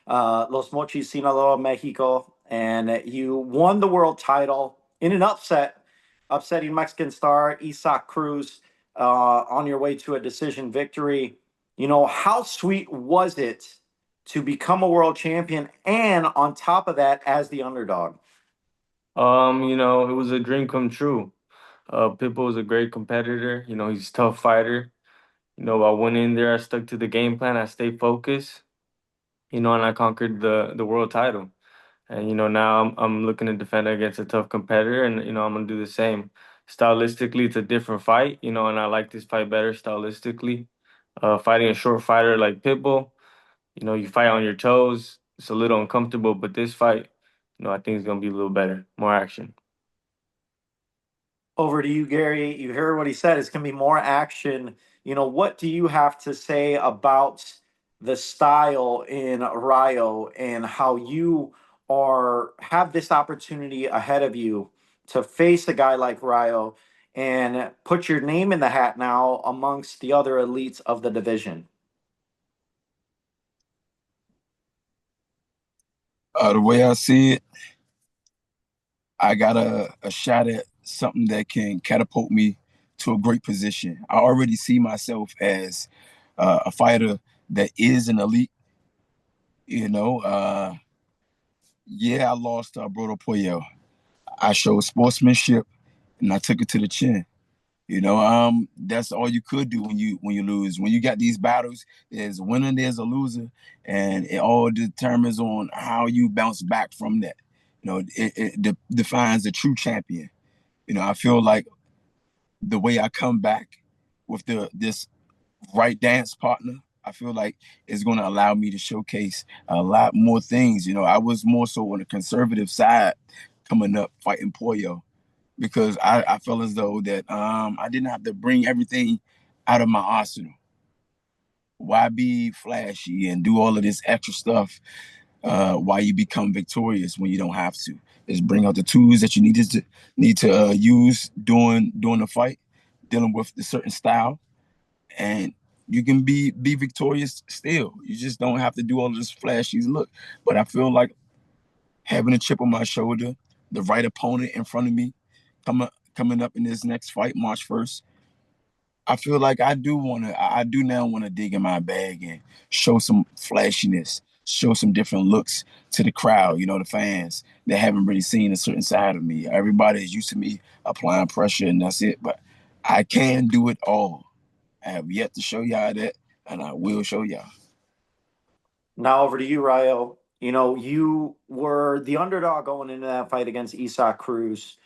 Los Mochis, Sinaloa, Mexico. And you won the world title in an upsetting Mexican star Isaac Cruz on your way to a decision victory. how sweet was it to become a world champion and on top of that as the underdog? It was a dream come true. Pitbull is a great competitor. He's a tough fighter. I went in there, I stuck to the game plan, I stayed focused, and I conquered the world title. And now I'm looking to defend against a tough competitor, and I'm gonna do the same. Stylistically, it's a different fight, and I like this fight better stylistically. Fighting a short fighter like Pitbull, you fight on your toes. It's a little uncomfortable, but this fight, I think it's gonna be a little better, more action. Over to you, Gary. You heard what he said. It's going to be more action. What do you have to say about the style in Rayo and how you have this opportunity ahead of you to face a guy like Rayo and put your name in the hat now amongst the other elites of the division? The way I see it, I got a shot at something that can catapult me to a great position. I already see myself as a fighter that is an elite. Yeah, I lost to Alberto Puello. I showed sportsmanship and I took it to the chin. That's all you could do when you lose. When you got these battles, there's a winner, there's a loser, and it all determines on how you bounce back from that. It defines a true champion. I feel like the way I come back with this right dance partner, I feel like it's going to allow me to showcase a lot more things. I was more so on the conservative side coming up fighting Puello because I felt as though that I didn't have to bring everything out of my arsenal. Why be flashy and do all of this extra stuff while you become victorious when you don't have to? Just bring out the tools that you need to use during the fight, dealing with a certain style, and you can be victorious still. You just don't have to do all of this flashy look. But I feel like having a chip on my shoulder, the right opponent in front of me, coming up in this next fight, March 1st, I feel like I do now want to dig in my bag and show some flashiness, show some different looks to the crowd, the fans that haven't really seen a certain side of me. Everybody is used to me applying pressure and that's it, but I can do it all. I have yet to show y'all that, and I will show y'all. Now over to you, Rayo. You were the underdog going into that fight against Isaac Cruz.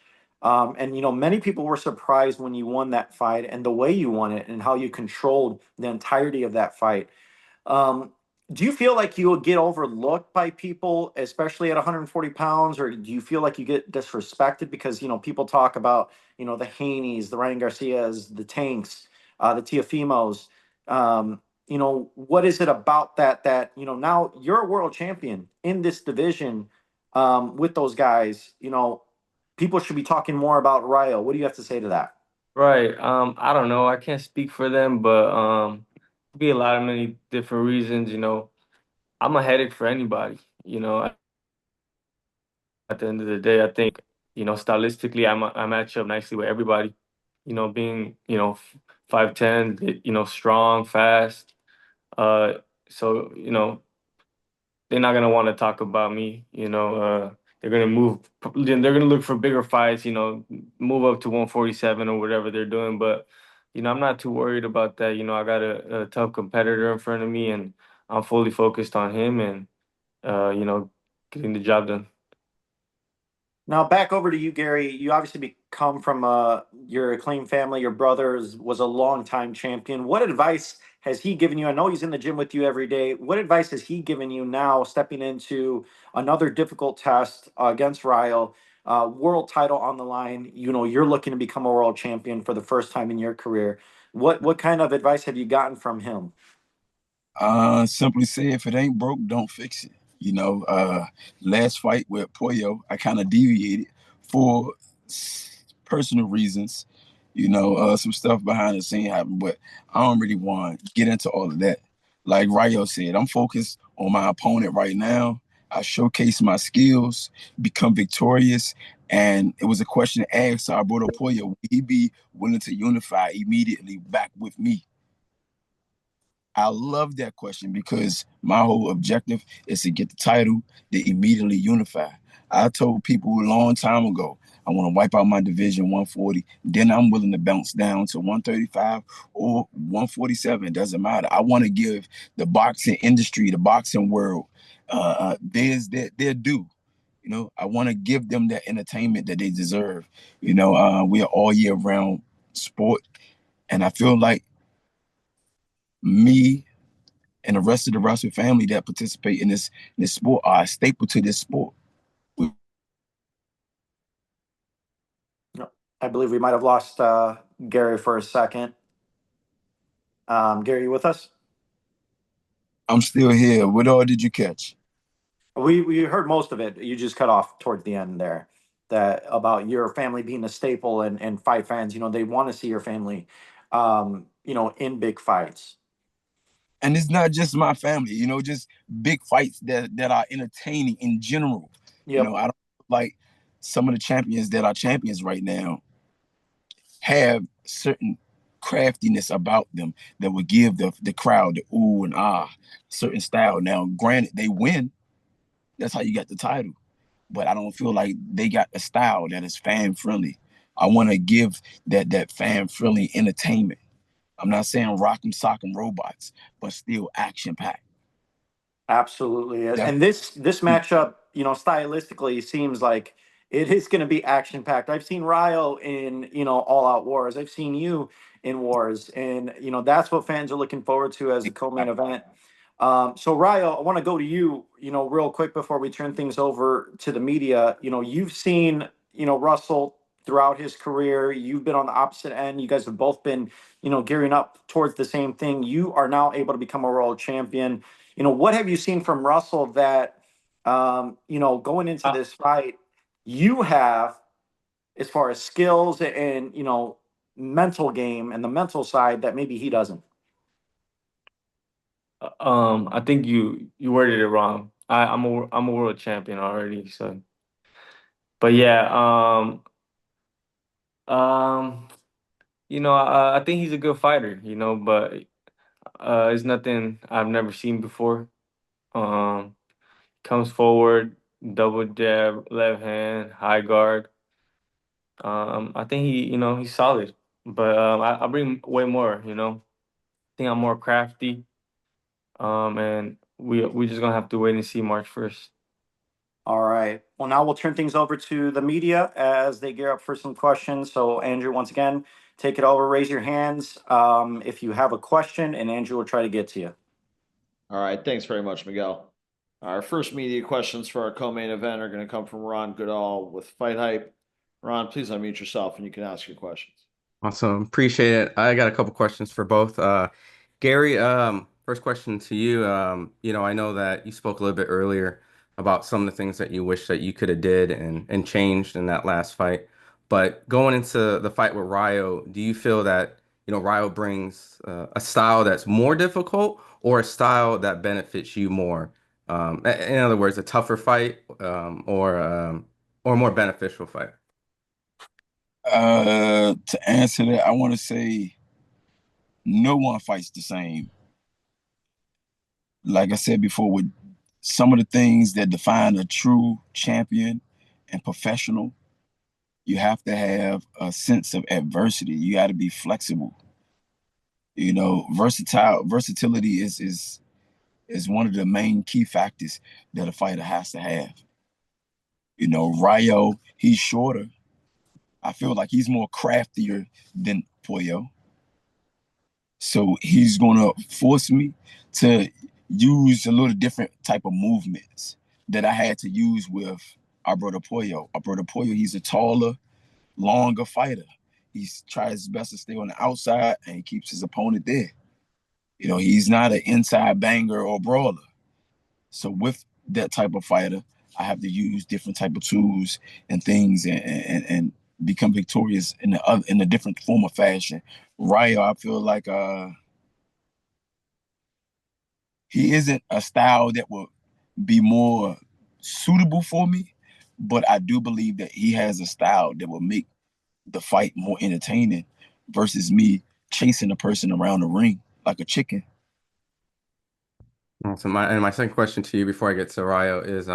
And many people were surprised when you won that fight and the way you won it and how you controlled the entirety of that fight. Do you feel like you will get overlooked by people, especially at 140 pounds, or do you feel like you get disrespected because people talk about the Haneys, the Ryan Garcias, the Tanks, the Teofimos? What is it about that now you're a world champion in this division with those guys? People should be talking more about Rayo. What do you have to say to that? Right. I don't know. I can't speak for them, but be a lot of many different reasons. I'm a headache for anybody. At the end of the day, I think stylistically, I match up nicely with everybody. Being 5'10", strong, fast. So they're not gonna want to talk about me. They're gonna move. They're gonna look for bigger fights. Move up to 147 or whatever they're doing. But I'm not too worried about that. I got a tough competitor in front of me, and I'm fully focused on him and getting the job done. Now back over to you, Gary. You obviously come from your acclaimed family. Your brother was a longtime champion. What advice has he given you? I know he's in the gym with you every day. What advice has he given you now, stepping into another difficult test against Rayo, world title on the line? You're looking to become a world champion for the first time in your career. What kind of advice have you gotten from him? Simply say, if it ain't broke, don't fix it. Last fight with Puello, I kind of deviated for personal reasons. Some stuff behind the scene happened, but I don't really want to get into all of that. Like Rayo said, I'm focused on my opponent right now. I showcase my skills, become victorious, and it was a question asked to Alberto Puello, would he be willing to unify immediately back with me? I love that question because my whole objective is to get the title to immediately unify. I told people a long time ago, I want to wipe out my division 140. Then I'm willing to bounce down to 135 or 147. Doesn't matter. I want to give the boxing industry, the boxing world, their due. You know, I want to give them that entertainment that they deserve. You know, we are all year round sport. And I feel like me and the rest of the Russell family that participate in this sport are a staple to this sport. I believe we might have lost Gary for a second. Gary, you with us? I'm still here. What all did you catch? We heard most of it. You just cut off towards the end there. That about your family being a staple and fight fans, you know, they want to see your family, you know, in big fights. And it's not just my family, you know, just big fights that are entertaining in general. Yep. You know, I don't like some of the champions that are champions right now have certain craftiness about them that would give the crowd the ooh and ah, certain style. Now, granted, they win. That's how you got the title. But I don't feel like they got a style that is fan friendly. I want to give that fan friendly entertainment. I'm not saying rock'em sock'em robots, but still action packed. Absolutely. And this matchup, you know, stylistically seems like it is going to be action packed. I've seen Rayo in, you know, all out wars. I've seen you in wars, and you know that's what fans are looking forward to as a co-main event. So Rayo, I want to go to you, you know, real quick before we turn things over to the media. You know, you've seen, you know, Russell throughout his career. You've been on the opposite end. You guys have both been, you know, gearing up towards the same thing. You are now able to become a world champion. You know, what have you seen from Russell that, you know, going into this fight, you have as far as skills and, you know, mental game and the mental side that maybe he doesn't? I think you worded it wrong. I'm a world champion already, so. But yeah, you know, I think he's a good fighter, you know, but it's nothing I've never seen before. Comes forward, double jab, left hand, high guard. I think you know, he's solid, but I bring way more, you know. I think I'm more crafty. And we just gonna have to wait and see March 1st. All right. Well, now we'll turn things over to the media as they gear up for some questions. So, Andrew, once again, take it over. Raise your hands if you have a question, and Andrew will try to get to you. All right. Thanks very much, Miguel. Our first media questions for our co-main event are going to come from Ron Goodall with Fight Hype. Ron, please unmute yourself and you can ask your questions. Awesome. Appreciate it. I got a couple questions for both. Gary, first question to you. You know, I know that you spoke a little bit earlier about some of the things that you wish that you could have did and changed in that last fight. But going into the fight with Rayo, do you feel that, you know, Rayo brings a style that's more difficult or a style that benefits you more? In other words, a tougher fight or a more beneficial fight? To answer that, I want to say no one fights the same. Like I said before, with some of the things that define a true champion and professional, you have to have a sense of adversity. You got to be flexible. You know, versatility is one of the main key factors that a fighter has to have. You know, Rayo, he's shorter. I feel like he's more craftier than Puello. So he's gonna force me to use a little different type of movements that I had to use with Alberto Puello. Alberto Puello, he's a taller, longer fighter. He tries his best to stay on the outside and he keeps his opponent there. You know, he's not an inside banger or brawler. So with that type of fighter, I have to use different type of tools and things and become victorious in a different form of fashion. Rayo, I feel like he isn't a style that will be more suitable for me, but I do believe that he has a style that will make the fight more entertaining versus me chasing a person around the ring like a chicken. So my second question to you before I get to Rayo is,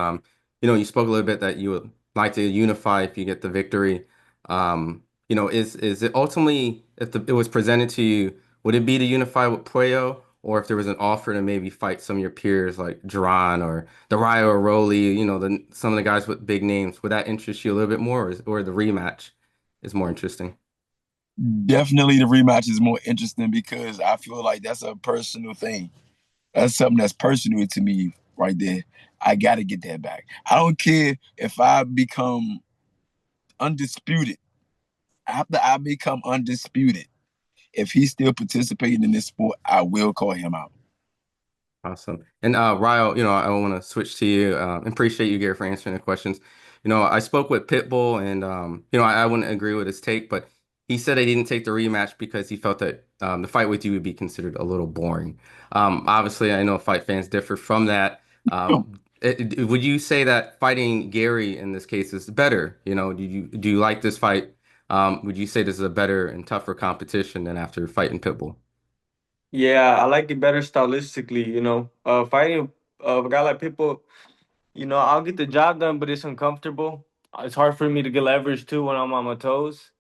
you spoke a little bit that you would like to unify if you get the victory. Is it ultimately, if it was presented to you, would it be to unify with Puello, or if there was an offer to maybe fight some of your peers like Duran or the Rayo or Rolly, some of the guys with big names, would that interest you a little bit more, or the rematch is more interesting? Definitely the rematch is more interesting because I feel like that's a personal thing. That's something that's personal to me right there. I got to get that back. I don't care if I become undisputed. After I become undisputed, if he's still participating in this sport, I will call him out. Awesome. And Rayo, I want to switch to you. Appreciate you, Gary, for answering the questions. I spoke with Pitbull, and I wouldn't agree with his take, but he said he didn't take the rematch because he felt that the fight with you would be considered a little boring. Obviously, I know fight fans differ from that. Would you say that fighting Gary in this case is better? Do you like this fight? Would you say this is a better and tougher competition than after fighting Pitbull? Yeah, I like it better stylistically, fighting a guy like Pitbull, I'll get the job done, but it's uncomfortable. It's hard for me to get leverage too when I'm on my toes.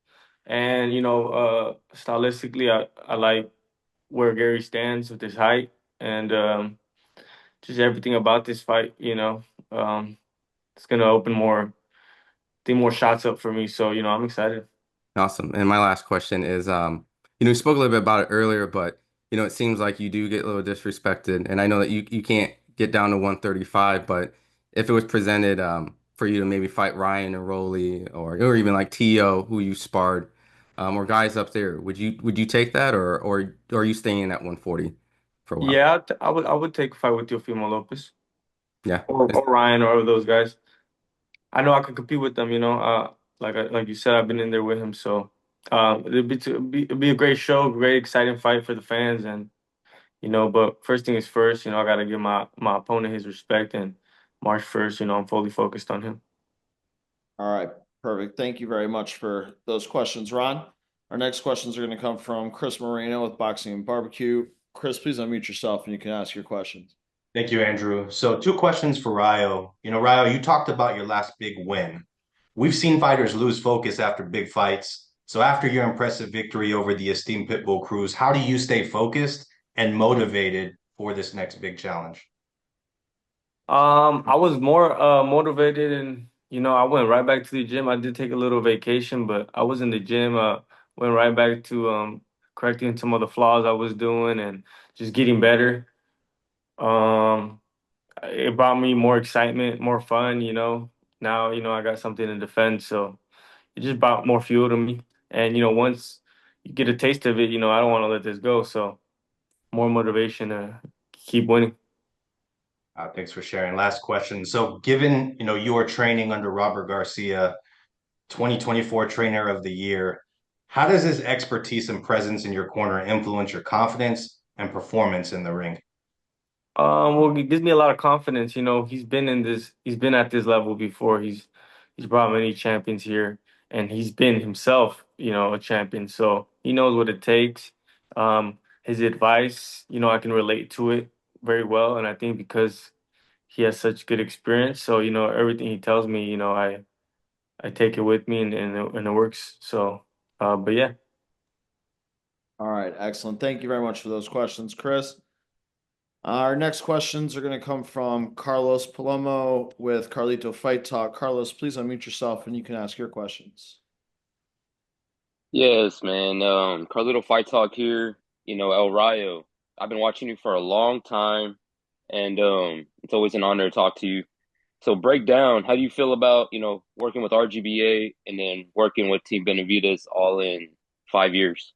And, stylistically, I like where Gary stands with his height and just everything about this fight, it's gonna open more shots up for me. So, I'm excited. Awesome. And my last question is, we spoke a little bit about it earlier, but it seems like you do get a little disrespected. And I know that you can't get down to 135, but if it was presented for you to maybe fight Ryan and Rolly or even like T.O., who you sparred, or guys up there, would you take that or are you staying at 140 for a while? Yeah, I would take a fight with Teofimo Lopez Yeah. or Ryan or those guys. I know I could compete with them, like you said, I've been in there with him, so it'd be a great show, great exciting fight for the fans, and but first thing is first, I got to give my opponent his respect, and March 1st, I'm fully focused on him. All right, perfect. Thank you very much for those questions, Ron. Our next questions are going to come from Chris Moreno with Boxing and Barbecue. Chris, please unmute yourself and you can ask your questions. Thank you, Andrew. So 2 questions for Rayo. Rayo, you talked about your last big win. We've seen fighters lose focus after big fights. So after your impressive victory over the esteemed Pitbull Cruz, how do you stay focused and motivated for this next big challenge? I was more motivated, and I went right back to the gym. I did take a little vacation, but I was in the gym. Went right back to correcting some of the flaws I was doing and just getting better. It brought me more excitement, more fun. Now I got something to defend, so it just brought more fuel to me. And once you get a taste of it, I don't want to let this go. So more motivation to keep winning. Thanks for sharing. Last question. So given, you are training under Robert Garcia, 2024 Trainer of the Year, how does his expertise and presence in your corner influence your confidence and performance in the ring? Well, it gives me a lot of confidence. He's been at this level before. He's brought many champions here, and he's been himself, a champion. So he knows what it takes. His advice, I can relate to it very well, and I think because he has such good experience, so everything he tells me, I take it with me, and it works. So, but yeah. All right, excellent. Thank you very much for those questions, Chris. Our next questions are going to come from Carlos Palomo with Carlito Fight Talk. Carlos, please unmute yourself and you can ask your questions. Yes, man. Carlito Fight Talk here. El Rayo. I've been watching you for a long time, and it's always an honor to talk to you. So break down, how do you feel about, working with RGBA and then working with Team Benavides all in 5 years?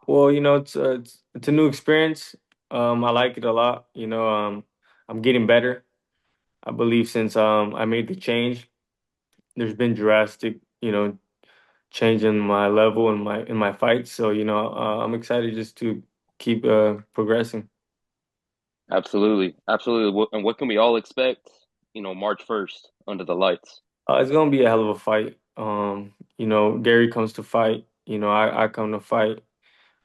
Well, it's a new experience. I like it a lot. I'm getting better. I believe since I made the change, there's been drastic, change in my level and in my fights. So, I'm excited just to keep progressing. Absolutely. Absolutely. And what can we all expect, March 1st under the lights? It's gonna be a hell of a fight. Gary comes to fight. I come to fight.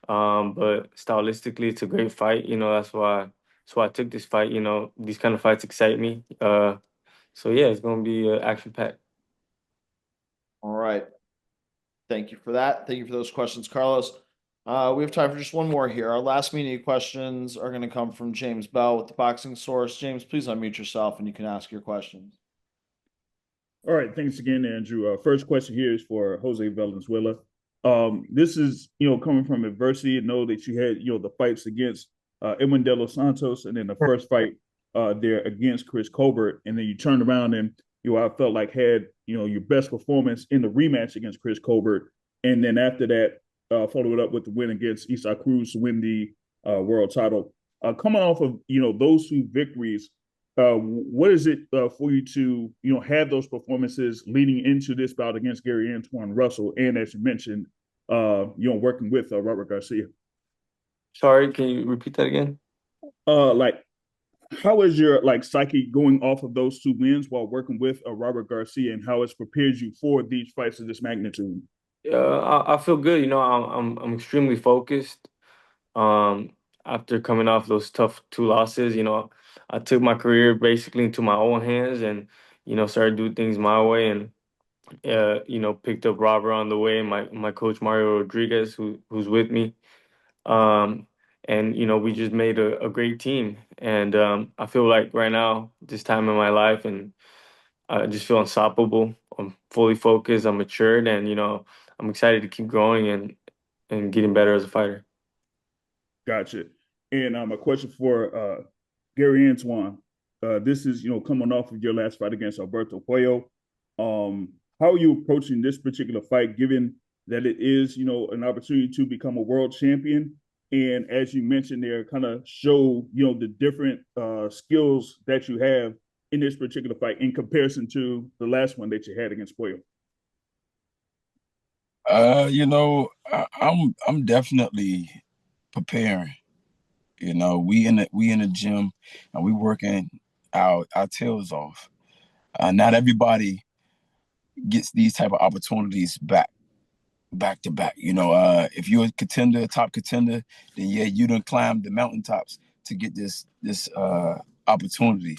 But stylistically, it's a great fight. That's why I took this fight. These kind of fights excite me. So yeah, it's gonna be action packed. All right. Thank you for that. Thank you for those questions, Carlos. We have time for just one more here. Our last media questions are going to come from James Bell with the Boxing Source. James, please unmute yourself and you can ask your questions. All right, thanks again, Andrew. First question here is for Jose Valenzuela. This is, coming from adversity. I know that you had, the fights against Edwin De Los Santos, and then the first fight there against Chris Colbert, and then you turned around and I felt like had your best performance in the rematch against Chris Colbert, and then after that, followed up with the win against Isaac Cruz to win the world title. Coming off of those two victories. What is it for you to have those performances leading into this bout against Gary Antuanne Russell, and as you mentioned, working with Robert Garcia? Sorry, can you repeat that again? How is your psyche going off of those two wins while working with Robert Garcia, and how it's prepared you for these fights of this magnitude? I feel good. I'm extremely focused. After coming off those tough two losses, I took my career basically into my own hands and, started doing things my way and, picked up Robert on the way and my coach Mario Rodriguez, who's with me. And, we just made a great team. And I feel like right now, this time in my life, and I just feel unstoppable. I'm fully focused, I'm matured, and, I'm excited to keep growing and getting better as a fighter. Gotcha. And a question for Gary Antuanne. This is, coming off of your last fight against Alberto Puello. How are you approaching this particular fight, given that it is, an opportunity to become a world champion? And as you mentioned there, kind of show, the different skills that you have in this particular fight in comparison to the last one that you had against Puello. I'm definitely preparing. We in the gym and we working our tails off. Not everybody gets these type of opportunities back to back. If you're a contender, a top contender, then yeah, you done climb the mountaintops to get this opportunity.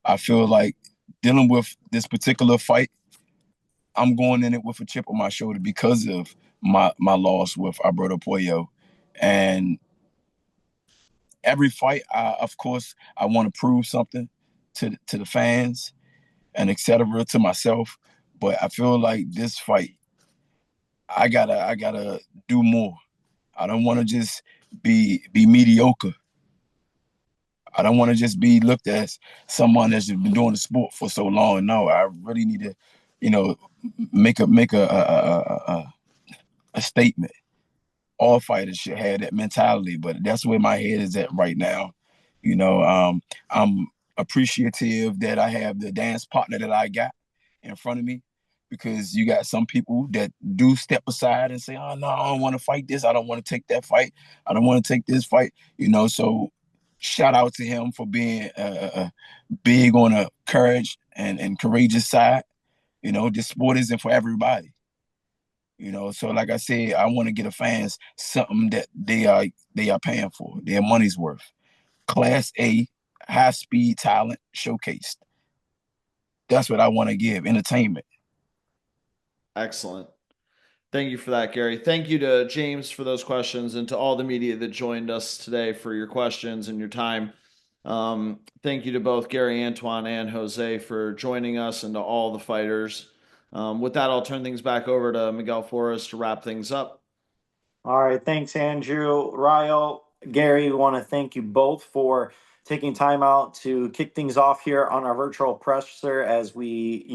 I feel like dealing with this particular fight, I'm going in it with a chip on my shoulder because of my loss with Alberto Puello. And every fight, of course, I want to prove something to the fans and etc. to myself. But I feel like this fight, I gotta do more. I don't want to just be mediocre. I don't want to just be looked at as someone that's been doing the sport for so long. No, I really need to, make a statement. All fighters should have that mentality, but that's where my head is at right now. I'm appreciative that I have the dance partner that I got in front of me, because you got some people that do step aside and say, oh no, I don't want to fight this. I don't want to take that fight. I don't want to take this fight. So shout out to him for being big on a courage and courageous side. This sport isn't for everybody. So like I said, I want to get the fans something that they are paying for, their money's worth. Class A, high speed talent showcased. That's what I want to give, entertainment. Excellent. Thank you for that, Gary. Thank you to James for those questions and to all the media that joined us today for your questions and your time. Thank you to both Gary Antuanne and Jose for joining us, and to all the fighters. With that, I'll turn things back over to Miguel Flores to wrap things up. All right. Thanks, Andrew. Rayo, Gary, we want to thank you both for taking time out to kick things off here on our virtual presser as we,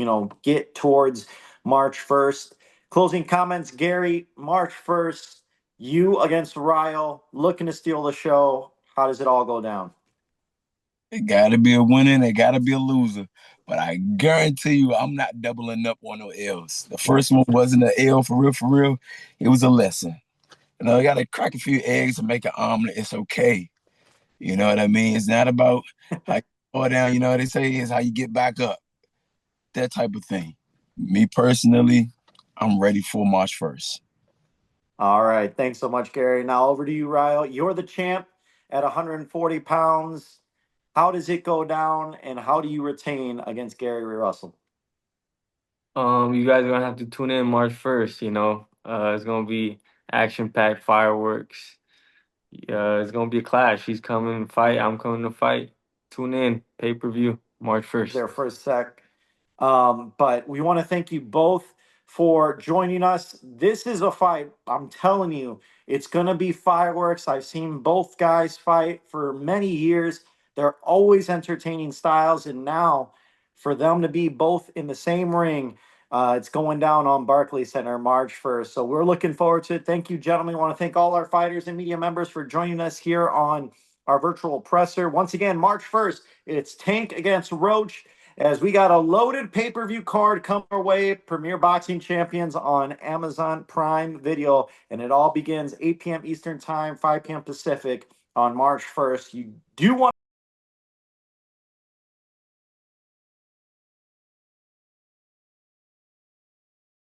get towards March 1st. Closing comments, Gary, March 1st, you against Rayo, looking to steal the show. How does it all go down? It got to be a winner. It got to be a loser. But I guarantee you, I'm not doubling up on no L's. The first one wasn't an L for real, for real. It was a lesson. I got to crack a few eggs and make an omelet. It's okay. You know what I mean? It's not about how you fall down. They say it's how you get back up. That type of thing. Me personally, I'm ready for March 1st. All right. Thanks so much, Gary. Now over to you, Rayo. You're the champ at 140 pounds. How does it go down, and how do you retain against Gary Russell? You guys are gonna have to tune in March 1st. It's gonna be action-packed fireworks. It's gonna be a clash. He's coming to fight. I'm coming to fight. Tune in. Pay-per-view March 1st. There for a sec. But we want to thank you both for joining us. This is a fight. I'm telling you, it's going to be fireworks. I've seen both guys fight for many years. They're always entertaining styles. And now for them to be both in the same ring, it's going down on Barclays Center March 1st. So we're looking forward to it. Thank you, gentlemen. I want to thank all our fighters and media members for joining us here on our virtual presser. Once again, March 1st, it's Tank against Roach, as we got a loaded pay-per-view card come our way, Premier Boxing Champions on Amazon Prime Video, and it all begins 8 p.m. Eastern Time, 5 p.m. Pacific on March 1st. You do want